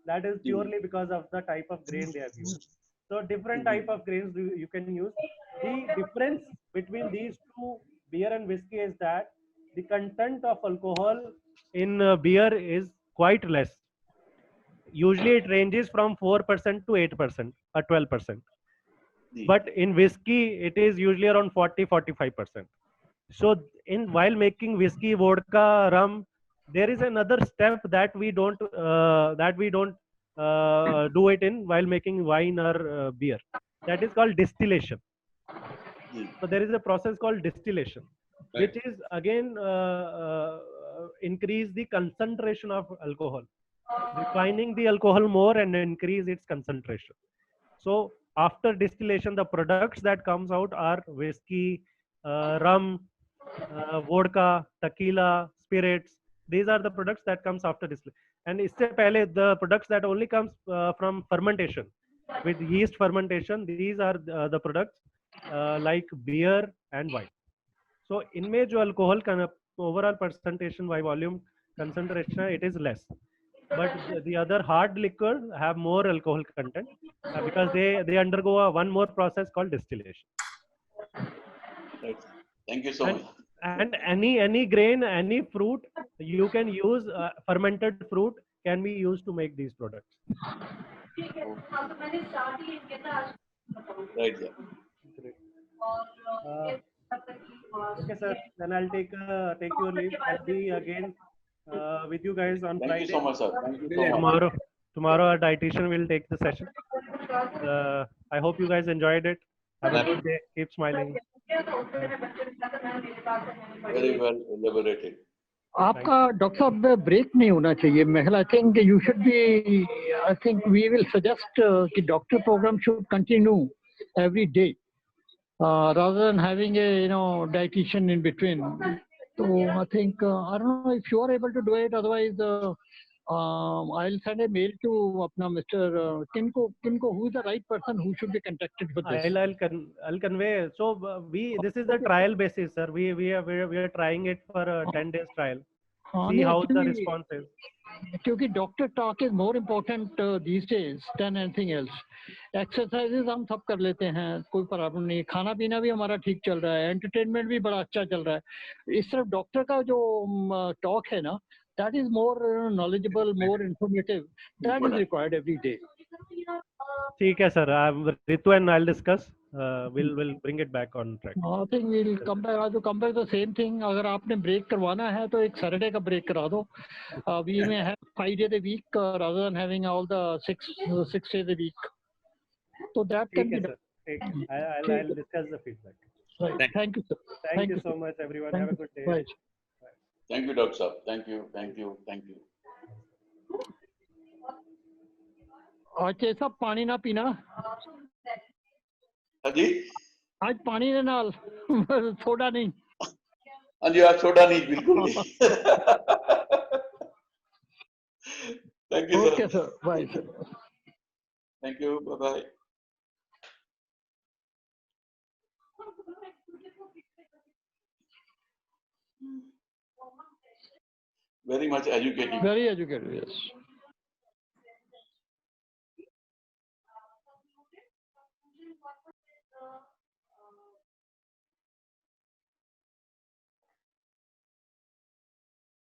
That is purely because of the type of grain they have used. So different type of grains you can use. The difference between these two, beer and whiskey, is that the content of alcohol in beer is quite less. Usually it ranges from 4% to 8% or 12%. But in whiskey, it is usually around 40-45%. So while making whiskey, vodka, rum, there is another step that we don't do it in while making wine or beer. That is called distillation. So there is a process called distillation. which is again increase the concentration of alcohol, refining the alcohol more and increase its concentration. So after distillation, the products that comes out are whiskey, rum, vodka, tequila, spirits. These are the products that comes after distillation. And isse pehle, the products that only comes from fermentation, with yeast fermentation, these are the products like beer and wine. So इनमें जो alcohol का overall percentage by volume concentration है, it is less. But the other hard liquor have more alcohol content because they undergo one more process called distillation. Right. Thank you so much. And any grain, any fruit, you can use fermented fruit can be used to make these products. Right, sir. Okay, sir. Then I'll take your leave. I'll be again with you guys on Thank Friday. you so much, sir. Thank you so much. Tomorrow our dietitian will take the session. I hope you guys enjoyed it. Have a good day. Keep smiling. Very well elaborated. आपका doctor साहब break नहीं होना चाहिए. I think you should be. I think we will suggest कि doctor program should continue every day rather than having a dietitian in between. So I think I don't know if you are able to do it. Otherwise, I'll send a mail to apna Mr. Kinko, who is the right person who should be contacted for this. I'll convey. So this is the trial basis, sir. We are trying it for a 10 days trial. See how the response is. क्योंकि doctor talk is more important these days than anything else. Exercises हम सब कर लेते हैं, कोई problem नहीं. खाना पीना भी हमारा ठीक चल रहा है, एंटरटेनमेंट भी बड़ा अच्छा चल रहा है. इस तरफ डॉक्टर का जो टॉक है ना, that is more knowledgeable, more informative. That is required every day. ठीक है sir. Ritu and I'll discuss. We'll bring it back on track. I think we'll come back to the same thing. अगर आपने break करवाना है तो एक Saturday का break करा दो. We may have 5 days a week rather than having all the 6 days a week. So that can be done. I'll discuss the feedback. Right. Thank you, sir. Thank you so much, everyone. Have a good day. Right. Thank you, Dr. Saab. Thank you. आज कैसा पानी ना पीना. हाँ जी. आज पानी ने नाल सोडा नहीं. हाँ जी, आज सोडा नहीं, बिल्कुल नहीं. Thank you, sir. Okay, sir. Bye, sir. Thank you. Bye-bye. Very much educated. Very educated, yes.